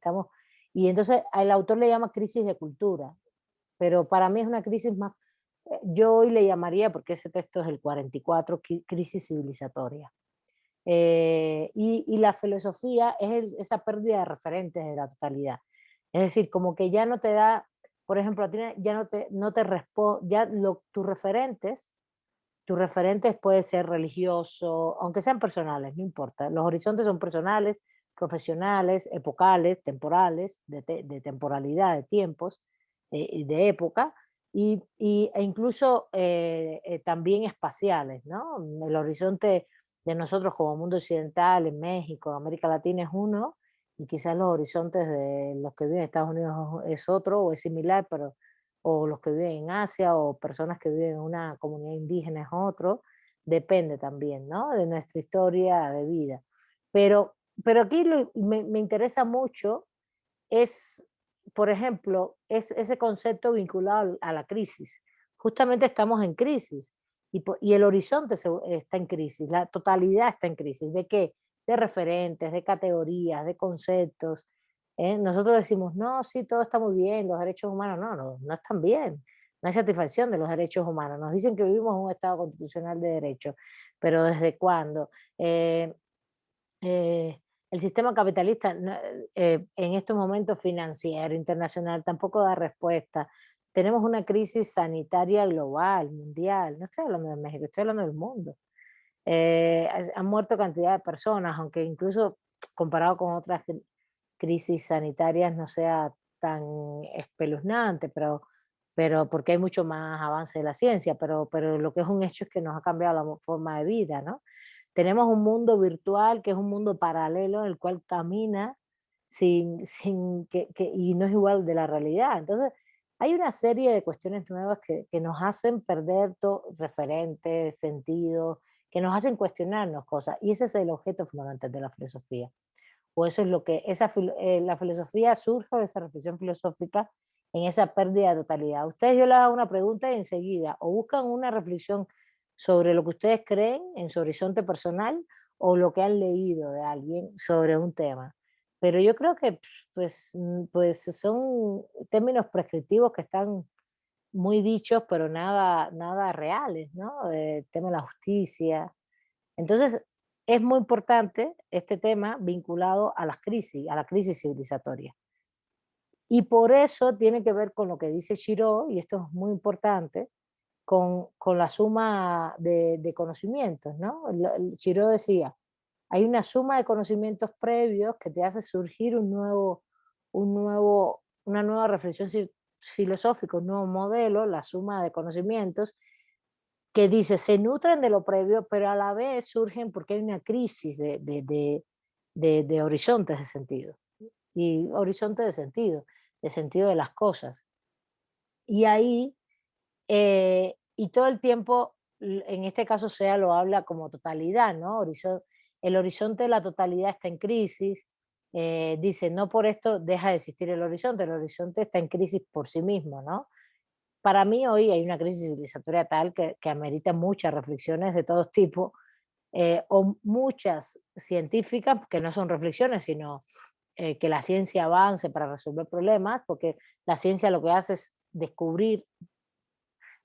entonces el autor le llama crisis de cultura, pero para mí es una crisis más, yo hoy le llamaría, porque ese texto es el 44, crisis civilizatoria. Y la filosofía es esa pérdida de referentes de la totalidad. Es decir, como que ya no te da, por ejemplo, a ti ya no te responde, ya tus referentes puede ser religioso, aunque sean personales, no importa. Los horizontes son personales, profesionales, epocales, temporales, de temporalidad, de tiempos, y de época, e incluso también espaciales, ¿no? El horizonte de nosotros como mundo occidental, en México, América Latina es uno, y quizás los horizontes de los que viven en Estados Unidos es otro, o es similar, pero o los que viven en Asia, o personas que viven en una comunidad indígena es otro, depende también, ¿no? De nuestra historia de vida. Pero aquí me interesa mucho es, por ejemplo, es ese concepto vinculado a la crisis. Justamente estamos en crisis y el horizonte está en crisis, la totalidad está en crisis. ¿De qué? De referentes, de categorías, de conceptos. Nosotros decimos, no, sí, todo está muy bien, los derechos humanos, no están bien. No hay satisfacción de los derechos humanos. Nos dicen que vivimos en un Estado constitucional de derecho, pero ¿desde cuándo? Eh, el sistema capitalista en estos momentos financiero, internacional, tampoco da respuesta. Tenemos una crisis sanitaria global, mundial. No estoy hablando de México, estoy hablando del mundo. Han muerto cantidad de personas, aunque incluso comparado con otras crisis sanitarias no sea tan espeluznante, pero porque hay mucho más avance de la ciencia, pero lo que es un hecho es que nos ha cambiado la forma de vida, ¿no? Tenemos un mundo virtual que es un mundo paralelo en el cual camina y no es igual de la realidad. Entonces, hay una serie de cuestiones nuevas que nos hacen perder referentes, sentido, que nos hacen cuestionarnos cosas. Y ese es el objeto fundamental de la filosofía. O eso es lo que la filosofía surge de esa reflexión filosófica en esa pérdida de totalidad. Ustedes, yo les hago una pregunta y enseguida o buscan una reflexión sobre lo que ustedes creen en su horizonte personal o lo que han leído de alguien sobre un tema. Pero yo creo que pues son términos prescriptivos que están muy dichos, pero nada reales, ¿no? El tema de la justicia. Entonces, es muy importante este tema vinculado a la crisis civilizatoria. Y por eso tiene que ver con lo que dice Chiró, y esto es muy importante, con la suma de conocimientos, ¿no? Chiró decía, hay una suma de conocimientos previos que te hace surgir una nueva reflexión filosófica, un nuevo modelo, la suma de conocimientos, que dice, se nutren de lo previo, pero a la vez surgen porque hay una crisis de horizontes de sentido, y horizonte de sentido de las cosas. Y ahí y todo el tiempo, en este caso SEA lo habla como totalidad, ¿no? El horizonte de la totalidad está en crisis. Dice, no por esto deja de existir el horizonte está en crisis por sí mismo, ¿no? Para mí hoy hay una crisis civilizatoria tal que amerita muchas reflexiones de todo tipo, o muchas científicas, que no son reflexiones, sino que la ciencia avance para resolver problemas, porque la ciencia lo que hace es descubrir,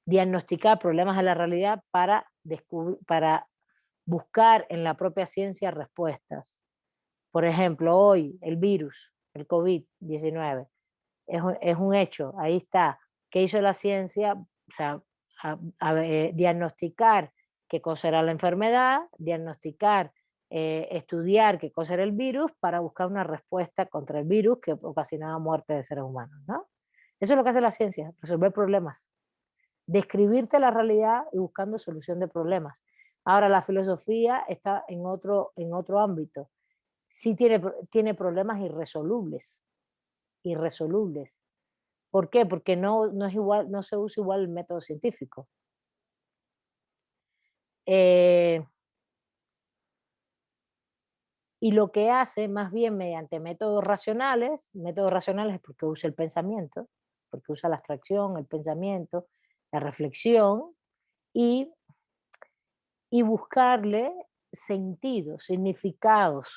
diagnosticar problemas de la realidad para buscar en la propia ciencia respuestas. Por ejemplo, hoy el virus, el COVID-19, es un hecho, ahí está. ¿Qué hizo la ciencia? O sea, diagnosticar qué cosa era la enfermedad, diagnosticar, estudiar qué cosa era el virus para buscar una respuesta contra el virus que ocasionaba muerte de seres humanos, ¿no? Eso es lo que hace la ciencia, resolver problemas, describirte la realidad y buscando solución de problemas. Ahora, la filosofía está en otro ámbito. Sí tiene problemas irresolubles. ¿Por qué? Porque no es igual, no se usa igual el método científico. Y lo que hace, más bien mediante métodos racionales es porque usa el pensamiento, porque usa la abstracción, el pensamiento, la reflexión, y buscarle sentidos, significados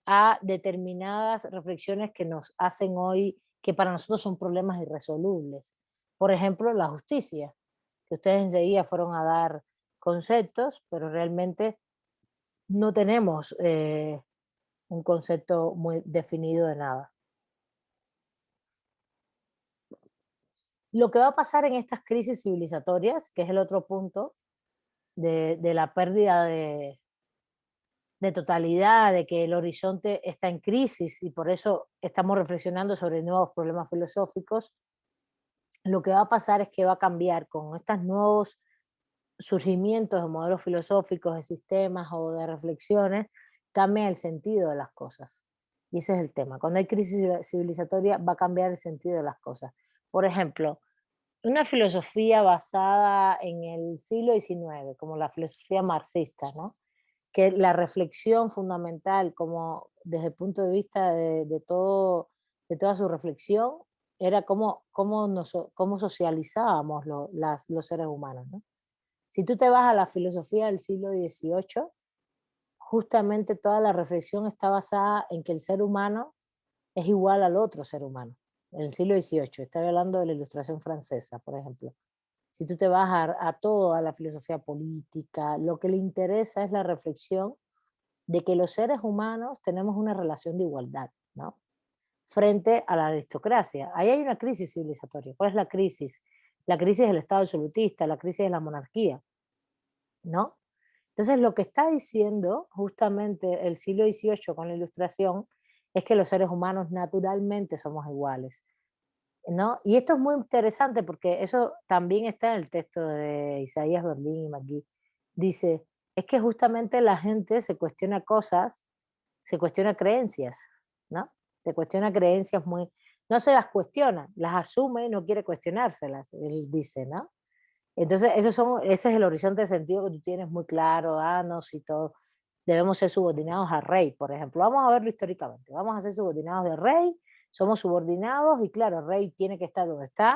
a determinadas reflexiones que nos hacen hoy, que para nosotros son problemas irresolubles. Por ejemplo, la justicia, que ustedes enseguida fueron a dar conceptos, pero realmente no tenemos un concepto muy definido de nada. Lo que va a pasar en estas crisis civilizatorias, que es el otro punto de la pérdida de totalidad, de que el horizonte está en crisis y por eso estamos reflexionando sobre nuevos problemas filosóficos, lo que va a pasar es que va a cambiar con estos nuevos surgimientos de modelos filosóficos, de sistemas o de reflexiones, cambia el sentido de las cosas. Y ese es el tema. Cuando hay crisis civilizatoria va a cambiar el sentido de las cosas. Por ejemplo, una filosofía basada en el siglo XIX, como la filosofía marxista, ¿no? Que la reflexión fundamental, como desde el punto de vista de toda su reflexión, era cómo socializábamos los seres humanos, ¿no? Si tú te vas a la filosofía del siglo XVIII, justamente toda la reflexión está basada en que el ser humano es igual al otro ser humano. En el siglo XVIII, estoy hablando de la Ilustración francesa, por ejemplo. Si tú te vas a toda la filosofía política, lo que le interesa es la reflexión de que los seres humanos tenemos una relación de igualdad, ¿no? Frente a la aristocracia. Ahí hay una crisis civilizatoria. ¿Cuál es la crisis? La crisis del Estado absolutista, la crisis de la monarquía, ¿no? Entonces lo que está diciendo justamente el siglo XVIII con la Ilustración es que los seres humanos naturalmente somos iguales, ¿no? Y esto es muy interesante porque eso también está en el texto de Isaías Berlín y McGee. Dice, es que justamente la gente se cuestiona cosas, se cuestiona creencias, ¿no? Se cuestiona creencias no se las cuestiona, las asume y no quiere cuestionárselas, él dice, ¿no? Entonces, ese es el horizonte de sentido que tú tienes muy claro, no, si todo, debemos ser subordinados al rey, por ejemplo. Vamos a verlo históricamente, vamos a ser subordinados del rey, somos subordinados y claro, el rey tiene que estar donde está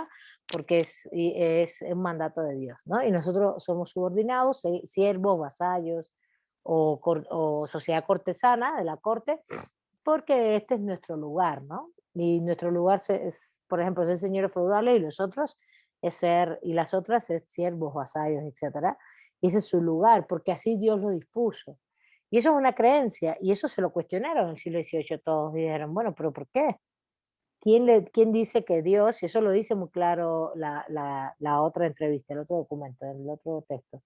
porque es un mandato de Dios, ¿no? Y nosotros somos subordinados, siervos, vasallos o sociedad cortesana de la corte, porque este es nuestro lugar, ¿no? Y nuestro lugar es, por ejemplo, ser señores feudales y los otros y las otras es siervos, vasallos, etcétera. Y ese es su lugar, porque así Dios lo dispuso. Y eso es una creencia, y eso se lo cuestionaron en el siglo XVIII todos, y dijeron, bueno, pero ¿por qué? ¿Quién dice que Dios, y eso lo dice muy claro la otra entrevista, el otro documento, el otro texto,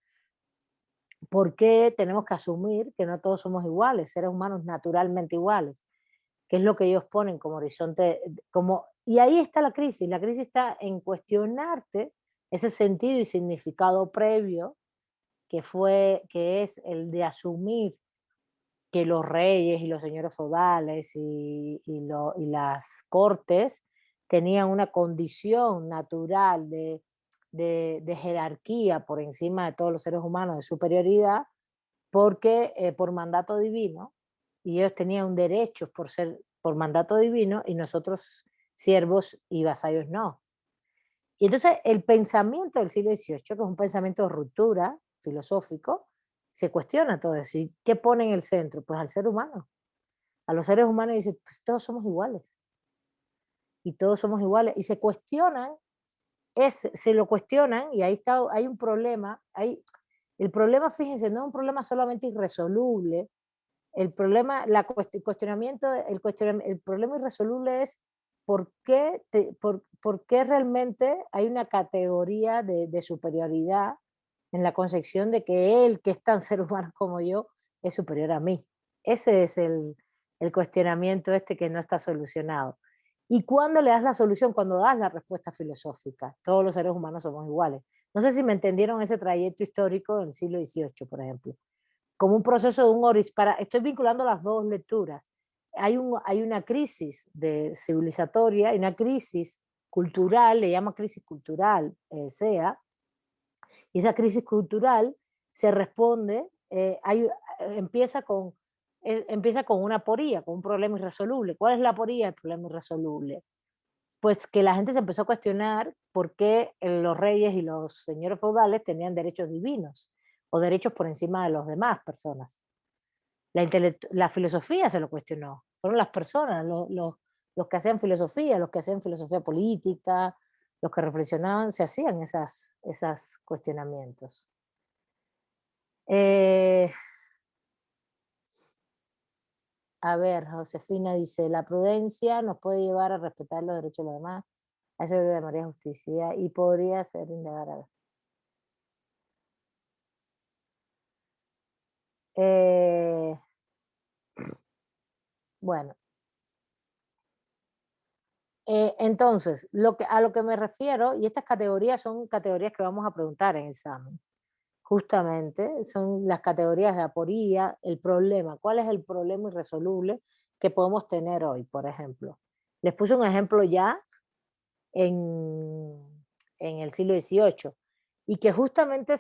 ¿por qué tenemos que asumir que no todos somos iguales, seres humanos naturalmente iguales? Que es lo que ellos ponen como horizonte, y ahí está la crisis está en cuestionarte ese sentido y significado previo que es el de asumir que los reyes y los señores feudales y las cortes tenían una condición natural de de jerarquía por encima de todos los seres humanos, de superioridad, porque por mandato divino, y ellos tenían derechos por mandato divino, y nosotros siervos y vasallos no. Y entonces el pensamiento del siglo XVIII, que es un pensamiento de ruptura filosófico, se cuestiona todo eso. ¿Y qué pone en el centro? Pues al ser humano. A los seres humanos dice, pues todos somos iguales. Y todos somos iguales. Y se cuestionan, se lo cuestionan, y ahí está, hay un problema. El problema, fíjense, no es un problema solamente irresoluble. El problema, el problema irresoluble es por qué realmente hay una categoría de superioridad en la concepción de que él, que es tan ser humano como yo, es superior a mí. Ese es el cuestionamiento que no está solucionado. ¿Y cuándo le das la solución? Cuando das la respuesta filosófica. Todos los seres humanos somos iguales. No sé si me entendieron ese trayecto histórico del siglo XVIII, por ejemplo. Como un proceso de un estoy vinculando las dos lecturas. Hay una crisis civilizatoria, hay una crisis cultural, le llama crisis cultural, y esa crisis cultural se responde, empieza con una aporía, con un problema irresoluble. ¿Cuál es la aporía? El problema irresoluble. Pues que la gente se empezó a cuestionar por qué los reyes y los señores feudales tenían derechos divinos o derechos por encima de las demás personas. La filosofía se lo cuestionó. Fueron las personas, los que hacían filosofía, los que hacían filosofía política, los que reflexionaban, se hacían esos cuestionamientos. A ver, Josefina dice, la prudencia nos puede llevar a respetar los derechos de los demás, a eso de María Justicia, y podría ser indagar a ver. Bueno. Entonces, a lo que me refiero, y estas categorías son categorías que vamos a preguntar en el examen, justamente, son las categorías de aporía, el problema, ¿cuál es el problema irresoluble que podemos tener hoy, por ejemplo? Les puse un ejemplo ya en el siglo XVIII, y que justamente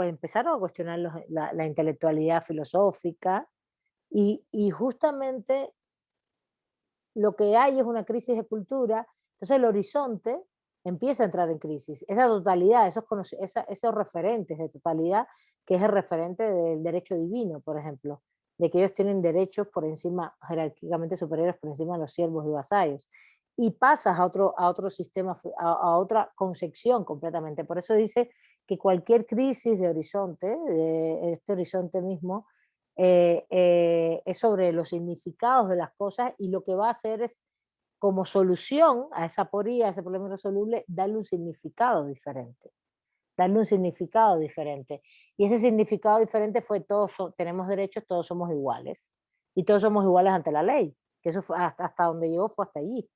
empezaron a cuestionar la intelectualidad filosófica, y justamente lo que hay es una crisis de cultura, entonces el horizonte empieza a entrar en crisis. Esa totalidad, esos referentes de totalidad, que es el referente del derecho divino, por ejemplo, de que ellos tienen derechos por encima, jerárquicamente superiores por encima de los siervos y vasallos. Y pasas a otro sistema, a otra concepción completamente. Por eso dice que cualquier crisis de horizonte, de este horizonte mismo, es sobre los significados de las cosas, y lo que va a hacer es, como solución a esa aporía, a ese problema irresoluble, darle un significado diferente. Darle un significado diferente. Y ese significado diferente fue todos tenemos derechos, todos somos iguales. Y todos somos iguales ante la ley. Que eso fue hasta donde llegó, fue hasta allí.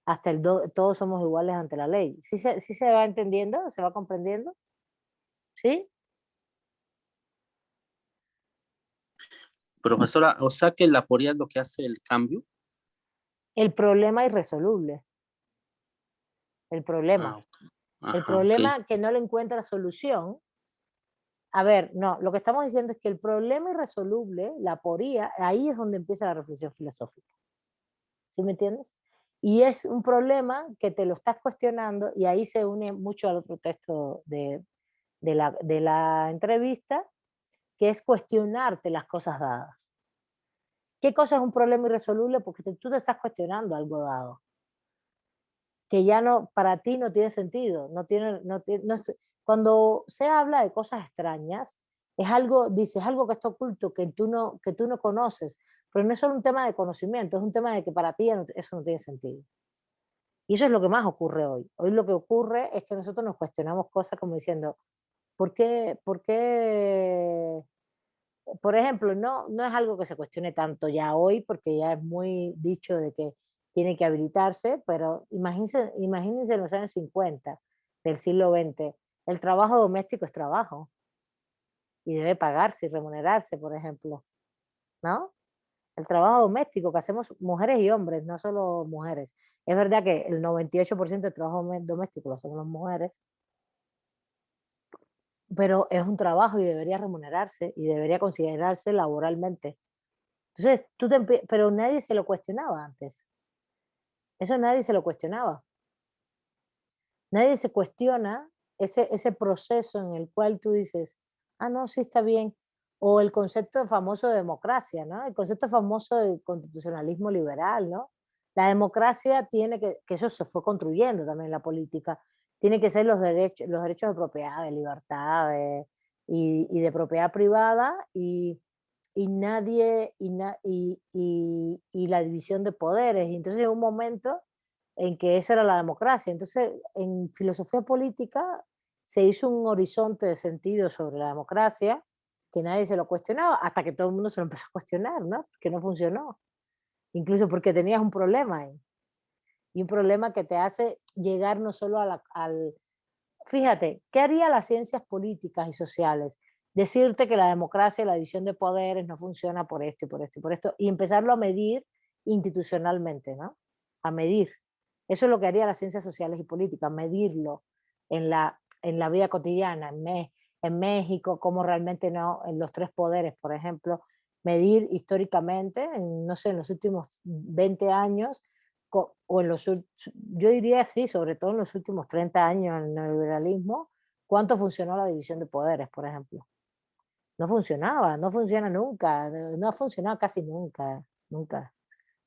Hasta todos somos iguales ante la ley. ¿Sí se va entendiendo? ¿Se va comprendiendo? ¿Sí? Profesora, o sea que la aporía es lo que hace el cambio. El problema irresoluble. El problema. Ajá, el problema okay. que no le encuentra solución. A ver, no, lo que estamos diciendo es que el problema irresoluble, la aporía, ahí es donde empieza la reflexión filosófica. ¿Sí me entiendes? Y es un problema que te lo estás cuestionando, y ahí se une mucho al otro texto de la entrevista, que es cuestionarte las cosas dadas. ¿Qué cosa es un problema irresoluble? Porque tú te estás cuestionando algo dado, que ya no, para ti no tiene sentido. Cuando se habla de cosas extrañas, es algo que está oculto, que tú no conoces, pero no es solo un tema de conocimiento, es un tema de que para ti eso no tiene sentido. Y eso es lo que más ocurre hoy. Hoy lo que ocurre es que nosotros nos cuestionamos cosas como diciendo, ¿por qué? Por ejemplo, no es algo que se cuestione tanto ya hoy, porque ya es muy dicho de que tiene que habilitarse, pero imagínense en los años 50 del siglo XX, el trabajo doméstico es trabajo y debe pagarse y remunerarse, por ejemplo, ¿no? El trabajo doméstico que hacemos mujeres y hombres, no solo mujeres. Es verdad que el 98% del trabajo doméstico lo hacemos las mujeres, pero es un trabajo y debería remunerarse y debería considerarse laboralmente. Entonces, pero nadie se lo cuestionaba antes. Eso nadie se lo cuestionaba. Nadie se cuestiona ese proceso en el cual tú dices, ah, no, sí está bien. O el concepto famoso de democracia, ¿no? El concepto famoso de constitucionalismo liberal, ¿no? La democracia tiene que eso se fue construyendo también en la política, tiene que ser los derechos de propiedad, de libertad, y de propiedad privada, y nadie, y la división de poderes. Y entonces en un momento en que esa era la democracia. Entonces, en filosofía política se hizo un horizonte de sentido sobre la democracia que nadie se lo cuestionaba, hasta que todo el mundo se lo empezó a cuestionar, ¿no? Que no funcionó. Incluso porque tenías un problema ahí. Y un problema que te hace llegar no solo al... Fíjate, ¿qué haría las ciencias políticas y sociales? Decirte que la democracia, la división de poderes no funciona por esto y por esto y por esto, y empezarlo a medir institucionalmente, ¿no? A medir. Eso es lo que haría las ciencias sociales y políticas, medirlo en la vida cotidiana, en México, como realmente no, en los tres poderes, por ejemplo, medir históricamente, no sé, en los últimos 20 años, o yo diría sí, sobre todo en los últimos 30 años en el neoliberalismo, cuánto funcionó la división de poderes, por ejemplo. No funcionaba, no funciona nunca, no ha funcionado casi nunca, nunca,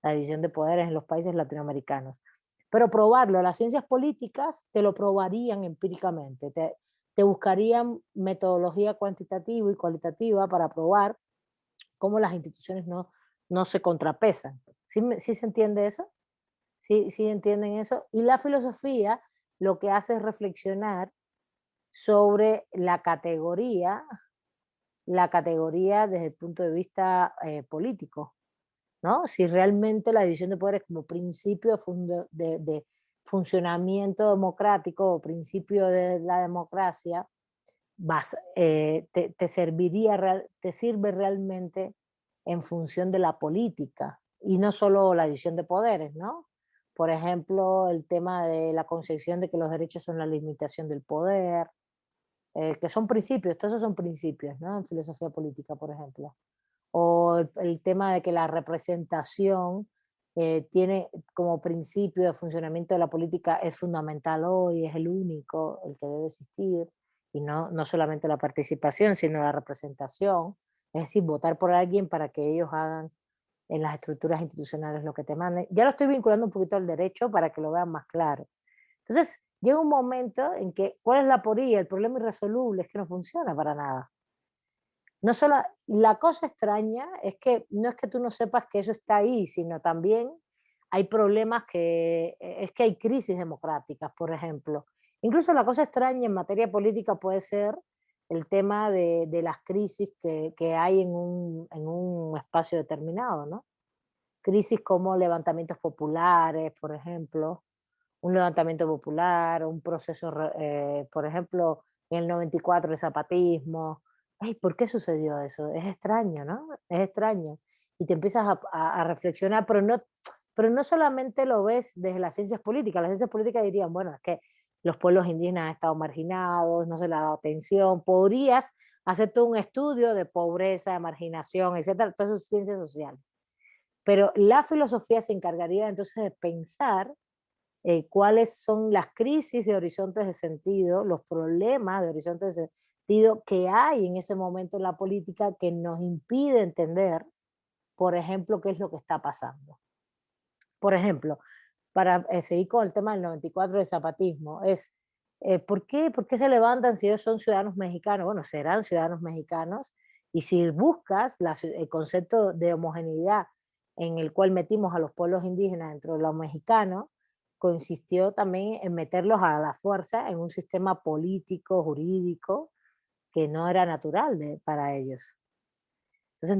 la división de poderes en los países latinoamericanos. Pero probarlo, las ciencias políticas te lo probarían empíricamente, te buscarían metodología cuantitativa y cualitativa para probar cómo las instituciones no se contrapesan. ¿Sí se entiende eso? ¿Sí entienden eso? Y la filosofía lo que hace es reflexionar sobre la categoría desde el punto de vista político, ¿no? Si realmente la división de poderes como principio de funcionamiento democrático o principio de la democracia te sirve realmente en función de la política y no solo la división de poderes, ¿no? Por ejemplo, el tema de la concepción de que los derechos son la limitación del poder, que son principios, todos esos son principios, ¿no? En filosofía política, por ejemplo. O el tema de que la representación tiene como principio de funcionamiento de la política es fundamental hoy, es el único, el que debe existir, y no solamente la participación, sino la representación, es decir, votar por alguien para que ellos hagan en las estructuras institucionales lo que te manden. Ya lo estoy vinculando un poquito al derecho para que lo vean más claro. Entonces, llega un momento en que, ¿cuál es la aporía? El problema irresoluble es que no funciona para nada. No solo, la cosa extraña es que no es que tú no sepas que eso está ahí, sino también hay problemas es que hay crisis democráticas, por ejemplo. Incluso la cosa extraña en materia política puede ser el tema de las crisis que hay en un espacio determinado, ¿no? Crisis como levantamientos populares, por ejemplo, un levantamiento popular, un proceso, por ejemplo, en el 94 el zapatismo. Ay, ¿por qué sucedió eso? Es extraño, ¿no? Es extraño. Y te empiezas a reflexionar, pero no solamente lo ves desde las ciencias políticas. Las ciencias políticas dirían, bueno, es que los pueblos indígenas han estado marginados, no se les ha dado atención. Podrías hacer todo un estudio de pobreza, de marginación, etcétera, todas esas ciencias sociales. Pero la filosofía se encargaría entonces de pensar cuáles son las crisis de horizontes de sentido, los problemas de horizontes de sentido que hay en ese momento en la política que nos impide entender, por ejemplo, qué es lo que está pasando. Por ejemplo, para seguir con el tema del 94 del zapatismo, ¿por qué se levantan si ellos son ciudadanos mexicanos? Bueno, serán ciudadanos mexicanos, y si buscas el concepto de homogeneidad en el cual metimos a los pueblos indígenas dentro de los mexicanos, consistió también en meterlos a la fuerza en un sistema político, jurídico, que no era natural para ellos. Entonces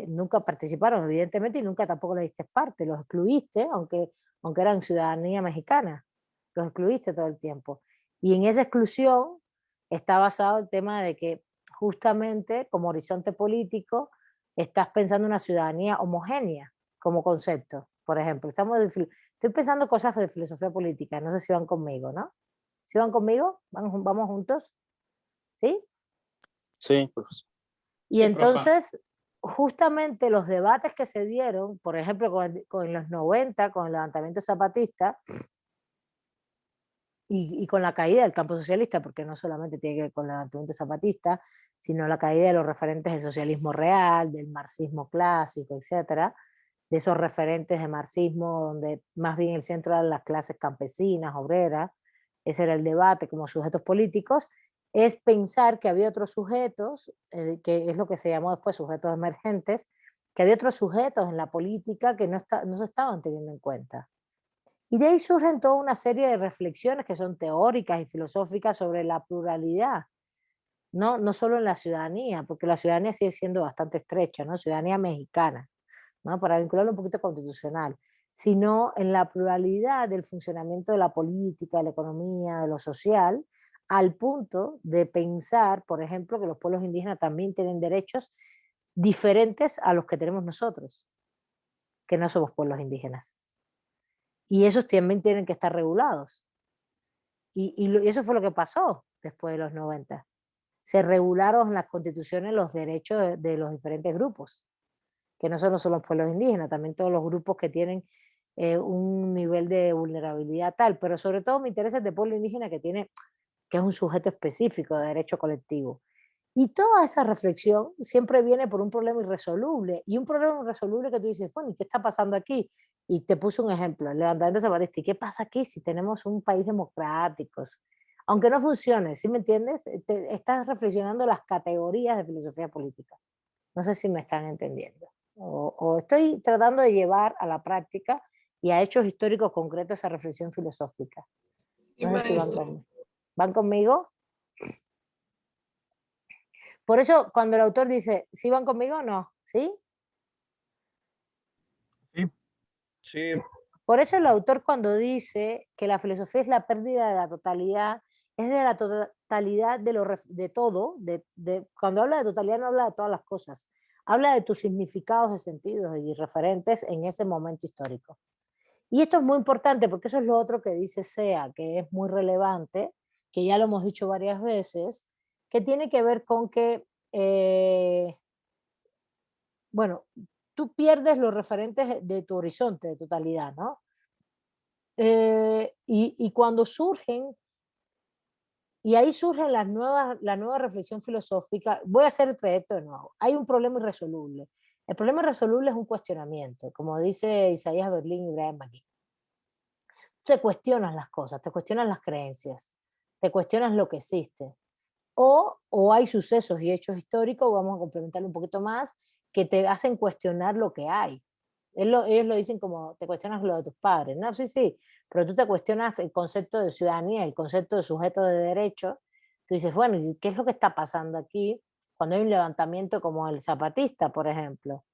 nunca participaron, evidentemente, y nunca tampoco le diste parte, los excluiste, aunque eran ciudadanía mexicana, los excluiste todo el tiempo. Y en esa exclusión está basado el tema de que justamente como horizonte político estás pensando en una ciudadanía homogénea como concepto. Por ejemplo, estoy pensando cosas de filosofía política, no sé si van conmigo, ¿no? ¿Sí van conmigo? ¿Vamos juntos? ¿Sí? Sí, profesor. Y Sí, profa. entonces, justamente los debates que se dieron, por ejemplo, con los 90, con el levantamiento zapatista y con la caída del campo socialista, porque no solamente tiene que ver con el levantamiento zapatista, sino la caída de los referentes del socialismo real, del marxismo clásico, etcétera, de esos referentes de marxismo donde más bien el centro eran las clases campesinas, obreras, ese era el debate como sujetos políticos, es pensar que había otros sujetos, que es lo que se llamó después sujetos emergentes, que había otros sujetos en la política que no se estaban teniendo en cuenta. Y de ahí surgen toda una serie de reflexiones que son teóricas y filosóficas sobre la pluralidad, no solo en la ciudadanía, porque la ciudadanía sigue siendo bastante estrecha, ¿no? Ciudadanía mexicana, ¿no? Para vincularlo un poquito constitucional, sino en la pluralidad del funcionamiento de la política, de la economía, de lo social, al punto de pensar, por ejemplo, que los pueblos indígenas también tienen derechos diferentes a los que tenemos nosotros, que no somos pueblos indígenas. Y esos también tienen que estar regulados. Y eso fue lo que pasó después de los 90. Se regularon en las constituciones los derechos de los diferentes grupos, que no solo son los pueblos indígenas, también todos los grupos que tienen un nivel de vulnerabilidad tal, pero sobre todo me interesa el de pueblo indígena que es un sujeto específico de derecho colectivo. Y toda esa reflexión siempre viene por un problema irresoluble, y un problema irresoluble que tú dices, bueno, ¿y qué está pasando aquí? Y te puse un ejemplo, el levantamiento zapatista, ¿y qué pasa aquí si tenemos un país democrático? Aunque no funcione, ¿sí me entiendes? Estás reflexionando las categorías de filosofía política. No sé si me están entendiendo. O estoy tratando de llevar a la práctica y a hechos históricos concretos esa reflexión filosófica. Sí, No sé si maestro. ¿van conmigo? Por eso, cuando el autor dice, ¿sí van conmigo o no? ¿Sí? Sí, Por eso el autor cuando dice que la filosofía es la pérdida de la totalidad, es de la totalidad de todo, cuando habla de totalidad no habla de todas las cosas, habla de tus significados de sentidos y referentes en ese momento histórico. Y esto es muy importante porque eso es lo otro que dice SEA, que es muy relevante, que ya lo hemos dicho varias veces, que tiene que ver con que, bueno, tú pierdes los referentes de tu horizonte de totalidad, ¿no? Y cuando surgen, y ahí surge la nueva reflexión filosófica, voy a hacer el trayecto de nuevo. Hay un problema irresoluble. El problema irresoluble es un cuestionamiento, como dice Isaías Berlín y Brian McGee. Te cuestionas las cosas, te cuestionas las creencias, te cuestionas lo que existe. O hay sucesos y hechos históricos, vamos a complementarlo un poquito más, que te hacen cuestionar lo que hay. Ellos lo dicen como, te cuestionas lo de tus padres. No, sí, pero tú te cuestionas el concepto de ciudadanía, el concepto de sujeto de derecho. Tú dices, bueno, ¿y qué es lo que está pasando aquí cuando hay un levantamiento como el zapatista, por ejemplo?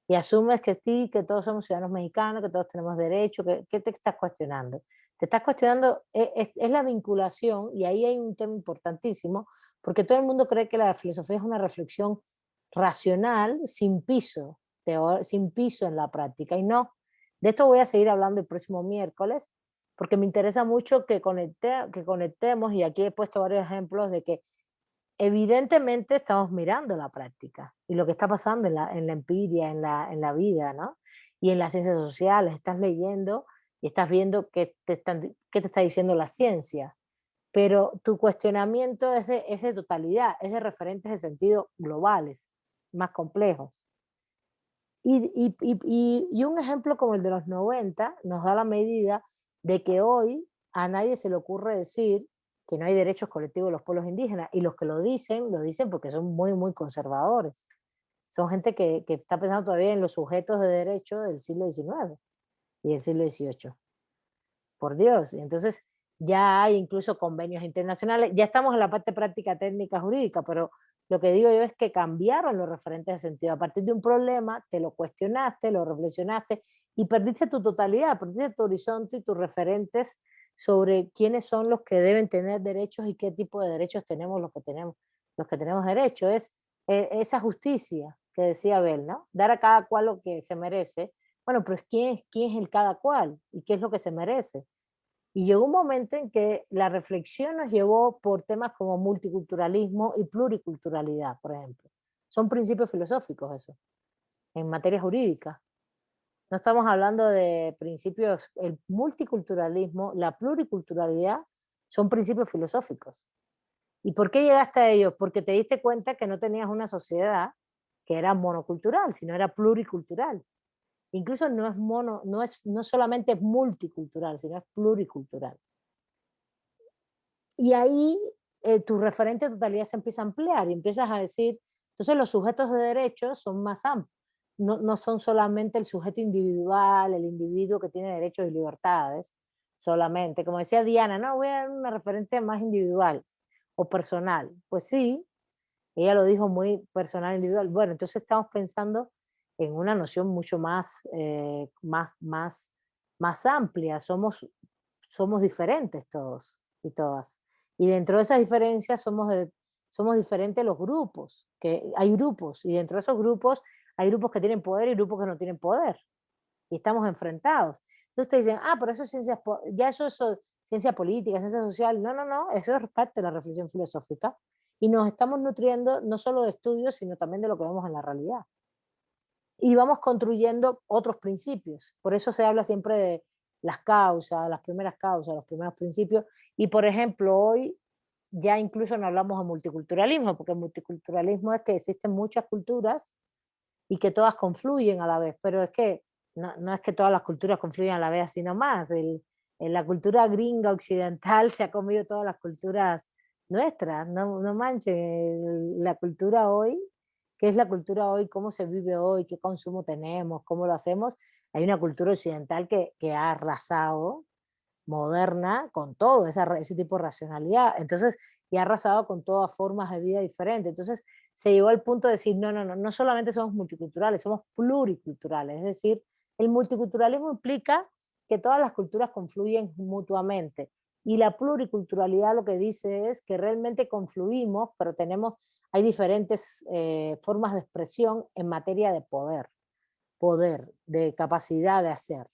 Y asumes que sí, que todos somos ciudadanos mexicanos, que todos tenemos derecho. ¿Qué te estás cuestionando? Te estás cuestionando, es la vinculación, y ahí hay un tema importantísimo, porque todo el mundo cree que la filosofía es una reflexión racional sin piso, sin piso en la práctica, y no. De esto voy a seguir hablando el próximo miércoles, porque me interesa mucho que conectemos, y aquí he puesto varios ejemplos de que evidentemente estamos mirando la práctica y lo que está pasando en la empiria, en la vida, ¿no? Y en las ciencias sociales, estás leyendo y estás viendo qué te está diciendo la ciencia, pero tu cuestionamiento es de totalidad, es de referentes de sentido globales, más complejos. Y un ejemplo como el de los 90 nos da la medida de que hoy a nadie se le ocurre decir que no hay derechos colectivos de los pueblos indígenas, y los que lo dicen porque son muy, muy conservadores. Son gente que está pensando todavía en los sujetos de derecho del siglo XIX y del siglo XVIII. Por Dios. Y entonces ya hay incluso convenios internacionales, ya estamos en la parte práctica técnica jurídica, pero lo que digo yo es que cambiaron los referentes de sentido. A partir de un problema, te lo cuestionaste, lo reflexionaste y perdiste tu totalidad, perdiste tu horizonte y tus referentes sobre quiénes son los que deben tener derechos y qué tipo de derechos tenemos los que tenemos derecho. Es esa justicia que decía Abel, ¿no? Dar a cada cual lo que se merece. Bueno, pero ¿quién es el cada cual? ¿Y qué es lo que se merece? Y llegó un momento en que la reflexión nos llevó por temas como multiculturalismo y pluriculturalidad, por ejemplo. Son principios filosóficos eso, en materia jurídica. No estamos hablando de principios, el multiculturalismo, la pluriculturalidad son principios filosóficos. ¿Y por qué llegaste a ellos? Porque te diste cuenta que no tenías una sociedad que era monocultural, sino era pluricultural. Incluso no solamente multicultural, sino es pluricultural. Y ahí tu referente de totalidad se empieza a ampliar y empiezas a decir, entonces los sujetos de derechos son más amplios. No son solamente el sujeto individual, el individuo que tiene derechos y libertades, solamente. Como decía Diana, no, voy a dar una referente más individual o personal. Pues sí, ella lo dijo muy personal, individual. Bueno, entonces estamos pensando en una noción mucho más, más amplia. Somos diferentes todos y todas. Y dentro de esas diferencias somos diferentes los grupos, que hay grupos, y dentro de esos grupos hay grupos que tienen poder y grupos que no tienen poder. Y estamos enfrentados. Entonces ustedes dicen, pero eso es eso es ciencia política, ciencia social. No, eso es parte de la reflexión filosófica. Y nos estamos nutriendo no solo de estudios, sino también de lo que vemos en la realidad. Y vamos construyendo otros principios. Por eso se habla siempre de las causas, las primeras causas, los primeros principios. Y por ejemplo, hoy ya incluso no hablamos de multiculturalismo, porque el multiculturalismo es que existen muchas culturas y que todas confluyen a la vez, pero es que no es que todas las culturas confluyen a la vez así nomás. La cultura gringa occidental se ha comido todas las culturas nuestras, no manchen, la cultura hoy, ¿qué es la cultura hoy? ¿Cómo se vive hoy? ¿Qué consumo tenemos? ¿Cómo lo hacemos? Hay una cultura occidental que ha arrasado, moderna, con todo ese tipo de racionalidad. Entonces, y ha arrasado con todas formas de vida diferentes. Entonces, se llegó al punto de decir, no solamente somos multiculturales, somos pluriculturales. Es decir, el multiculturalismo implica que todas las culturas confluyen mutuamente. Y la pluriculturalidad lo que dice es que realmente confluimos, pero hay diferentes formas de expresión en materia de poder, de capacidad de hacer.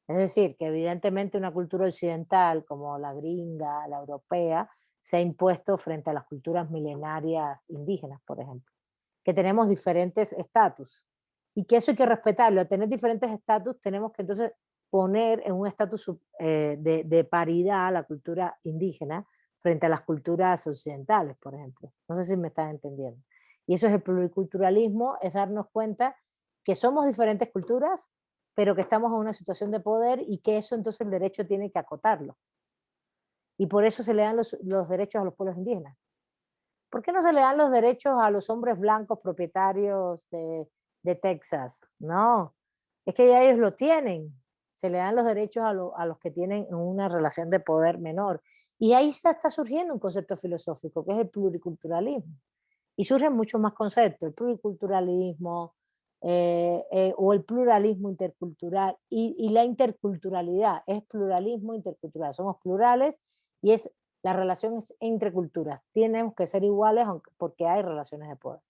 Es decir, que evidentemente una cultura occidental como la gringa, la europea, se ha impuesto frente a las culturas milenarias indígenas, por ejemplo, que tenemos diferentes estatus y que eso hay que respetarlo. Al tener diferentes estatus tenemos que entonces poner en un estatus de paridad a la cultura indígena frente a las culturas occidentales, por ejemplo. No sé si me están entendiendo. Y eso es el pluriculturalismo, es darnos cuenta que somos diferentes culturas, pero que estamos en una situación de poder y que eso entonces el derecho tiene que acotarlo. Y por eso se le dan los derechos a los pueblos indígenas. ¿Por qué no se le dan los derechos a los hombres blancos propietarios de Texas? No, es que ya ellos lo tienen. Se le dan los derechos a los que tienen una relación de poder menor. Y ahí está surgiendo un concepto filosófico, que es el pluriculturalismo. Y surgen muchos más conceptos, el pluriculturalismo, o el pluralismo intercultural y la interculturalidad, es pluralismo intercultural, somos plurales y la relación es entre culturas, tenemos que ser iguales porque hay relaciones de poder.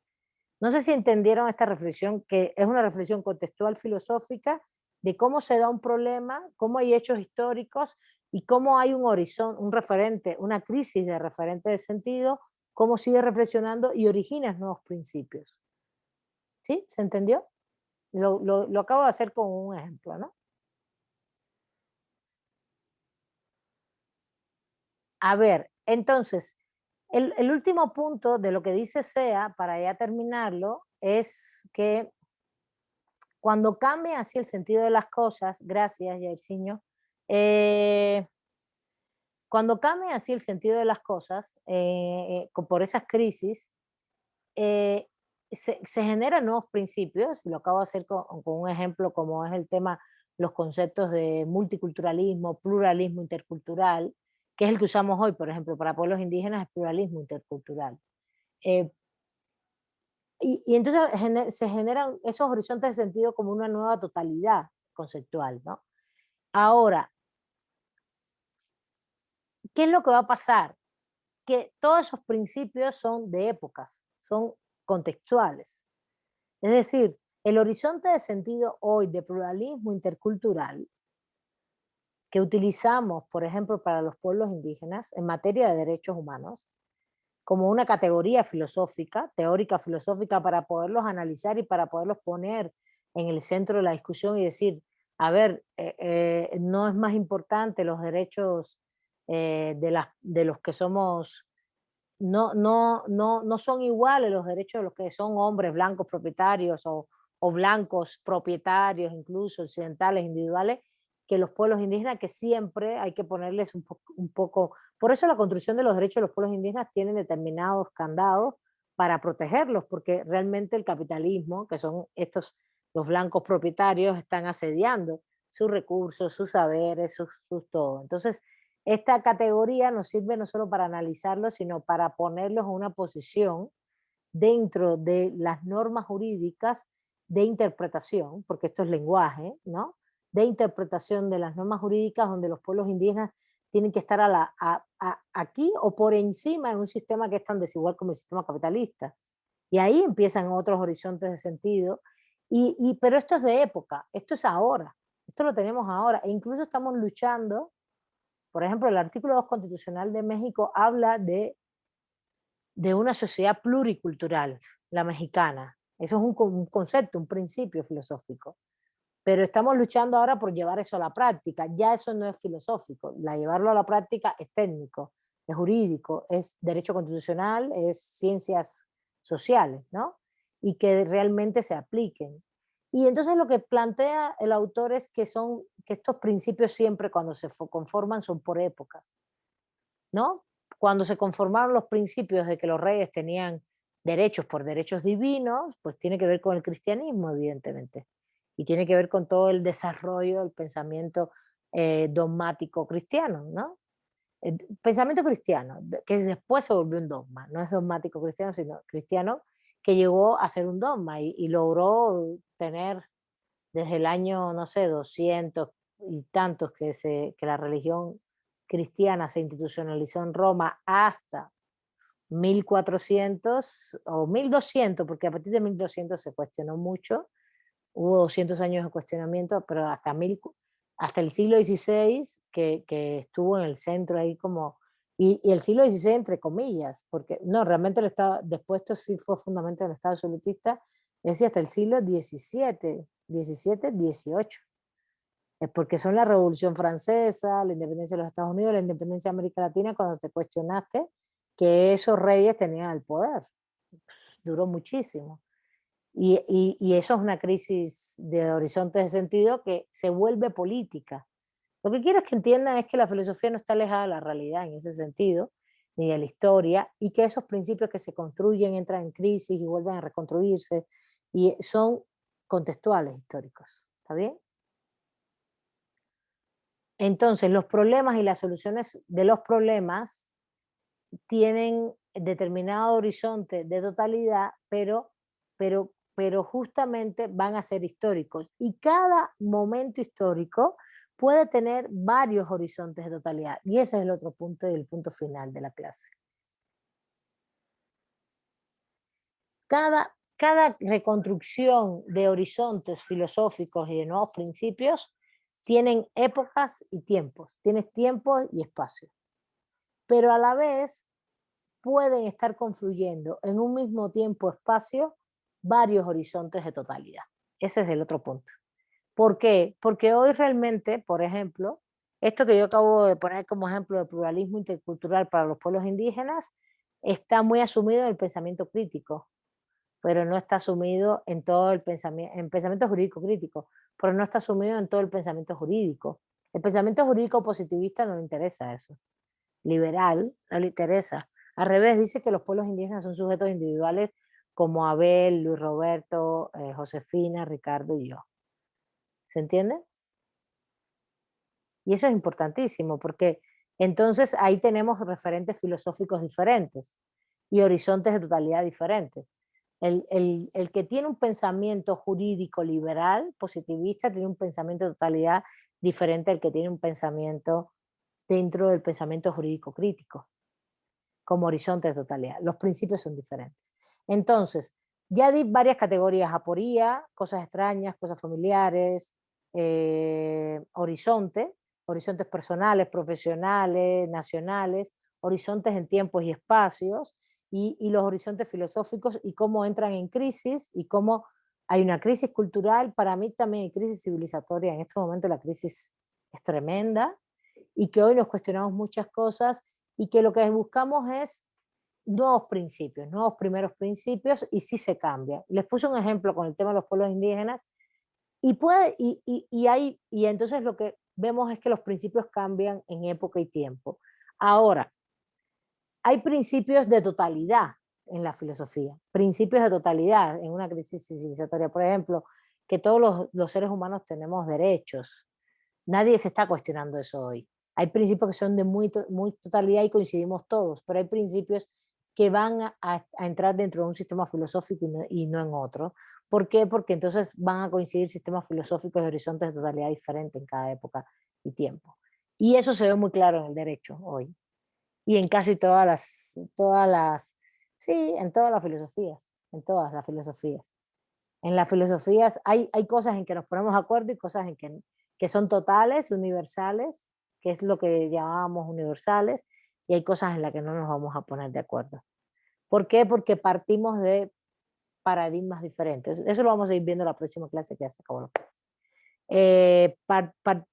No sé si entendieron esta reflexión, que es una reflexión contextual filosófica de cómo se da un problema, cómo hay hechos históricos y cómo hay un horizonte, un referente, una crisis de referente de sentido, cómo sigue reflexionando y origina nuevos principios. ¿Sí? ¿Se entendió? Lo acabo de hacer con un ejemplo, ¿no? A ver, entonces, el último punto de lo que dice SEA, para ya terminarlo, es que cuando cambia así el sentido de las cosas, gracias, Jairzinho, cuando cambia así el sentido de las cosas, por esas crisis, se generan nuevos principios, y lo acabo de hacer con un ejemplo como es el tema, los conceptos de multiculturalismo, pluralismo intercultural, que es el que usamos hoy, por ejemplo, para pueblos indígenas es pluralismo intercultural. Y entonces se generan esos horizontes de sentido como una nueva totalidad conceptual, ¿no? Ahora, ¿qué es lo que va a pasar? Que todos esos principios son de épocas, son contextuales. Es decir, el horizonte de sentido hoy de pluralismo intercultural que utilizamos, por ejemplo, para los pueblos indígenas en materia de derechos humanos, como una categoría filosófica, teórica filosófica, para poderlos analizar y para poderlos poner en el centro de la discusión y decir, a ver, no es más importante los derechos de los que somos, no son iguales los derechos de los que son hombres blancos propietarios o blancos propietarios, incluso occidentales, individuales, que los pueblos indígenas, que siempre hay que ponerles un poco. Por eso la construcción de los derechos de los pueblos indígenas tiene determinados candados para protegerlos, porque realmente el capitalismo, que son los blancos propietarios, están asediando sus recursos, sus saberes, sus todo. Entonces, esta categoría nos sirve no solo para analizarlos, sino para ponerlos en una posición dentro de las normas jurídicas de interpretación, porque esto es lenguaje, ¿no? De interpretación de las normas jurídicas, donde los pueblos indígenas tienen que estar aquí o por encima en un sistema que es tan desigual como el sistema capitalista. Y ahí empiezan otros horizontes de sentido. Pero esto es de época, esto es ahora, esto lo tenemos ahora. E incluso estamos luchando, por ejemplo, el artículo 2 constitucional de México habla de una sociedad pluricultural, la mexicana. Eso es un concepto, un principio filosófico. Pero estamos luchando ahora por llevar eso a la práctica. Ya eso no es filosófico. Llevarlo a la práctica es técnico, es jurídico, es derecho constitucional, es ciencias sociales, ¿no? Y que realmente se apliquen. Y entonces lo que plantea el autor es que estos principios siempre cuando se conforman son por épocas, ¿no? Cuando se conformaron los principios de que los reyes tenían derechos por derechos divinos, pues tiene que ver con el cristianismo, evidentemente. Y tiene que ver con todo el desarrollo del pensamiento dogmático cristiano, ¿no? El pensamiento cristiano, que después se volvió un dogma, no es dogmático cristiano, sino cristiano, que llegó a ser un dogma y logró tener desde el año, no sé, 200 y tantos que la religión cristiana se institucionalizó en Roma hasta 1400 o 1200, porque a partir de 1200 se cuestionó mucho, hubo 200 años de cuestionamiento, pero hasta el siglo XVI, que estuvo en el centro ahí como, y el siglo XVI entre comillas, porque no, realmente el Estado, después esto sí fue fundamental en el Estado absolutista, es decir, hasta el siglo XVII, XVIII. Es porque son la Revolución Francesa, la independencia de los Estados Unidos, la independencia de América Latina, cuando te cuestionaste que esos reyes tenían el poder. Duró muchísimo. Y eso es una crisis de horizontes de sentido que se vuelve política. Lo que quiero es que entiendan es que la filosofía no está alejada de la realidad en ese sentido, ni de la historia, y que esos principios que se construyen entran en crisis y vuelven a reconstruirse, y son contextuales históricos. ¿Está bien? Entonces, los problemas y las soluciones de los problemas tienen determinado horizonte de totalidad, pero justamente van a ser históricos. Y cada momento histórico puede tener varios horizontes de totalidad. Y ese es el otro punto y el punto final de la clase. Cada reconstrucción de horizontes filosóficos y de nuevos principios tienen épocas y tiempos. Tienes tiempo y espacio. Pero a la vez pueden estar confluyendo en un mismo tiempo-espacio varios horizontes de totalidad. Ese es el otro punto. ¿Por qué? Porque hoy realmente, por ejemplo, esto que yo acabo de poner como ejemplo de pluralismo intercultural para los pueblos indígenas, está muy asumido en el pensamiento crítico, pero no está asumido en todo el pensamiento jurídico crítico, pero no está asumido en todo el pensamiento jurídico. El pensamiento jurídico positivista no le interesa eso. Liberal no le interesa. Al revés, dice que los pueblos indígenas son sujetos individuales como Abel, Luis Roberto, Josefina, Ricardo y yo. ¿Se entiende? Y eso es importantísimo porque entonces ahí tenemos referentes filosóficos diferentes y horizontes de totalidad diferentes. El que tiene un pensamiento jurídico liberal, positivista, tiene un pensamiento de totalidad diferente al que tiene un pensamiento dentro del pensamiento jurídico crítico, como horizonte de totalidad. Los principios son diferentes. Entonces, ya di varias categorías: aporía, cosas extrañas, cosas familiares, horizonte, horizontes personales, profesionales, nacionales, horizontes en tiempos y espacios, y los horizontes filosóficos y cómo entran en crisis y cómo hay una crisis cultural, para mí también hay crisis civilizatoria, en este momento la crisis es tremenda y que hoy nos cuestionamos muchas cosas y que lo que buscamos es nuevos principios, nuevos primeros principios y sí se cambia. Les puse un ejemplo con el tema de los pueblos indígenas y entonces lo que vemos es que los principios cambian en época y tiempo. Ahora, hay principios de totalidad en la filosofía, principios de totalidad en una crisis civilizatoria. Por ejemplo, que todos los seres humanos tenemos derechos. Nadie se está cuestionando eso hoy. Hay principios que son de muy totalidad y coincidimos todos, pero hay principios que van a entrar dentro de un sistema filosófico y no en otro. ¿Por qué? Porque entonces van a coincidir sistemas filosóficos de horizontes de totalidad diferentes en cada época y tiempo. Y eso se ve muy claro en el derecho hoy. Y en casi todas las filosofías, en todas las filosofías. En las filosofías hay cosas en que nos ponemos de acuerdo y cosas en que son totales, universales, que es lo que llamábamos universales, y hay cosas en las que no nos vamos a poner de acuerdo. ¿Por qué? Porque partimos de paradigmas diferentes. Eso lo vamos a ir viendo en la próxima clase, que ya se acabó la clase.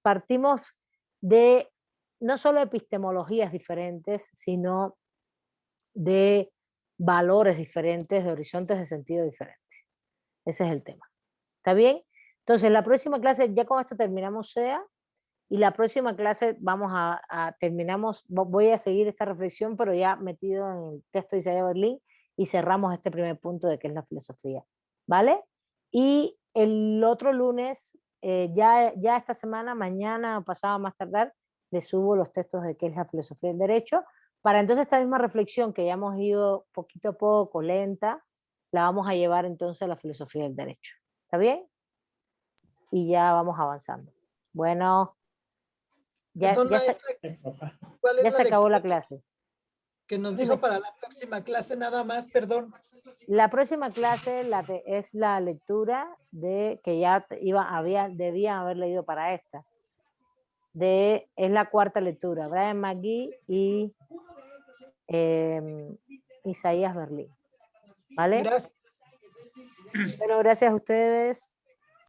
Partimos de no solo epistemologías diferentes, sino de valores diferentes, de horizontes de sentido diferentes. Ese es el tema. ¿Está bien? Entonces, la próxima clase, ya con esto terminamos SEA, y la próxima clase voy a seguir esta reflexión, pero ya metido en el texto de Isaiah Berlin, y cerramos este primer punto de qué es la filosofía. ¿Vale? Y el otro lunes, ya esta semana, mañana o pasado más tardar, les subo los textos de qué es la filosofía del derecho, para entonces esta misma reflexión que ya hemos ido poquito a poco, lenta, la vamos a llevar entonces a la filosofía del derecho. ¿Está bien? Y ya vamos avanzando. Bueno, ya se acabó la clase. Que nos dijo para la próxima clase nada más, perdón. La próxima clase es la lectura de que ya debían haber leído para esta. Es la cuarta lectura, Brian McGee y Isaías Berlin. ¿Vale? Gracias. Bueno, gracias a ustedes.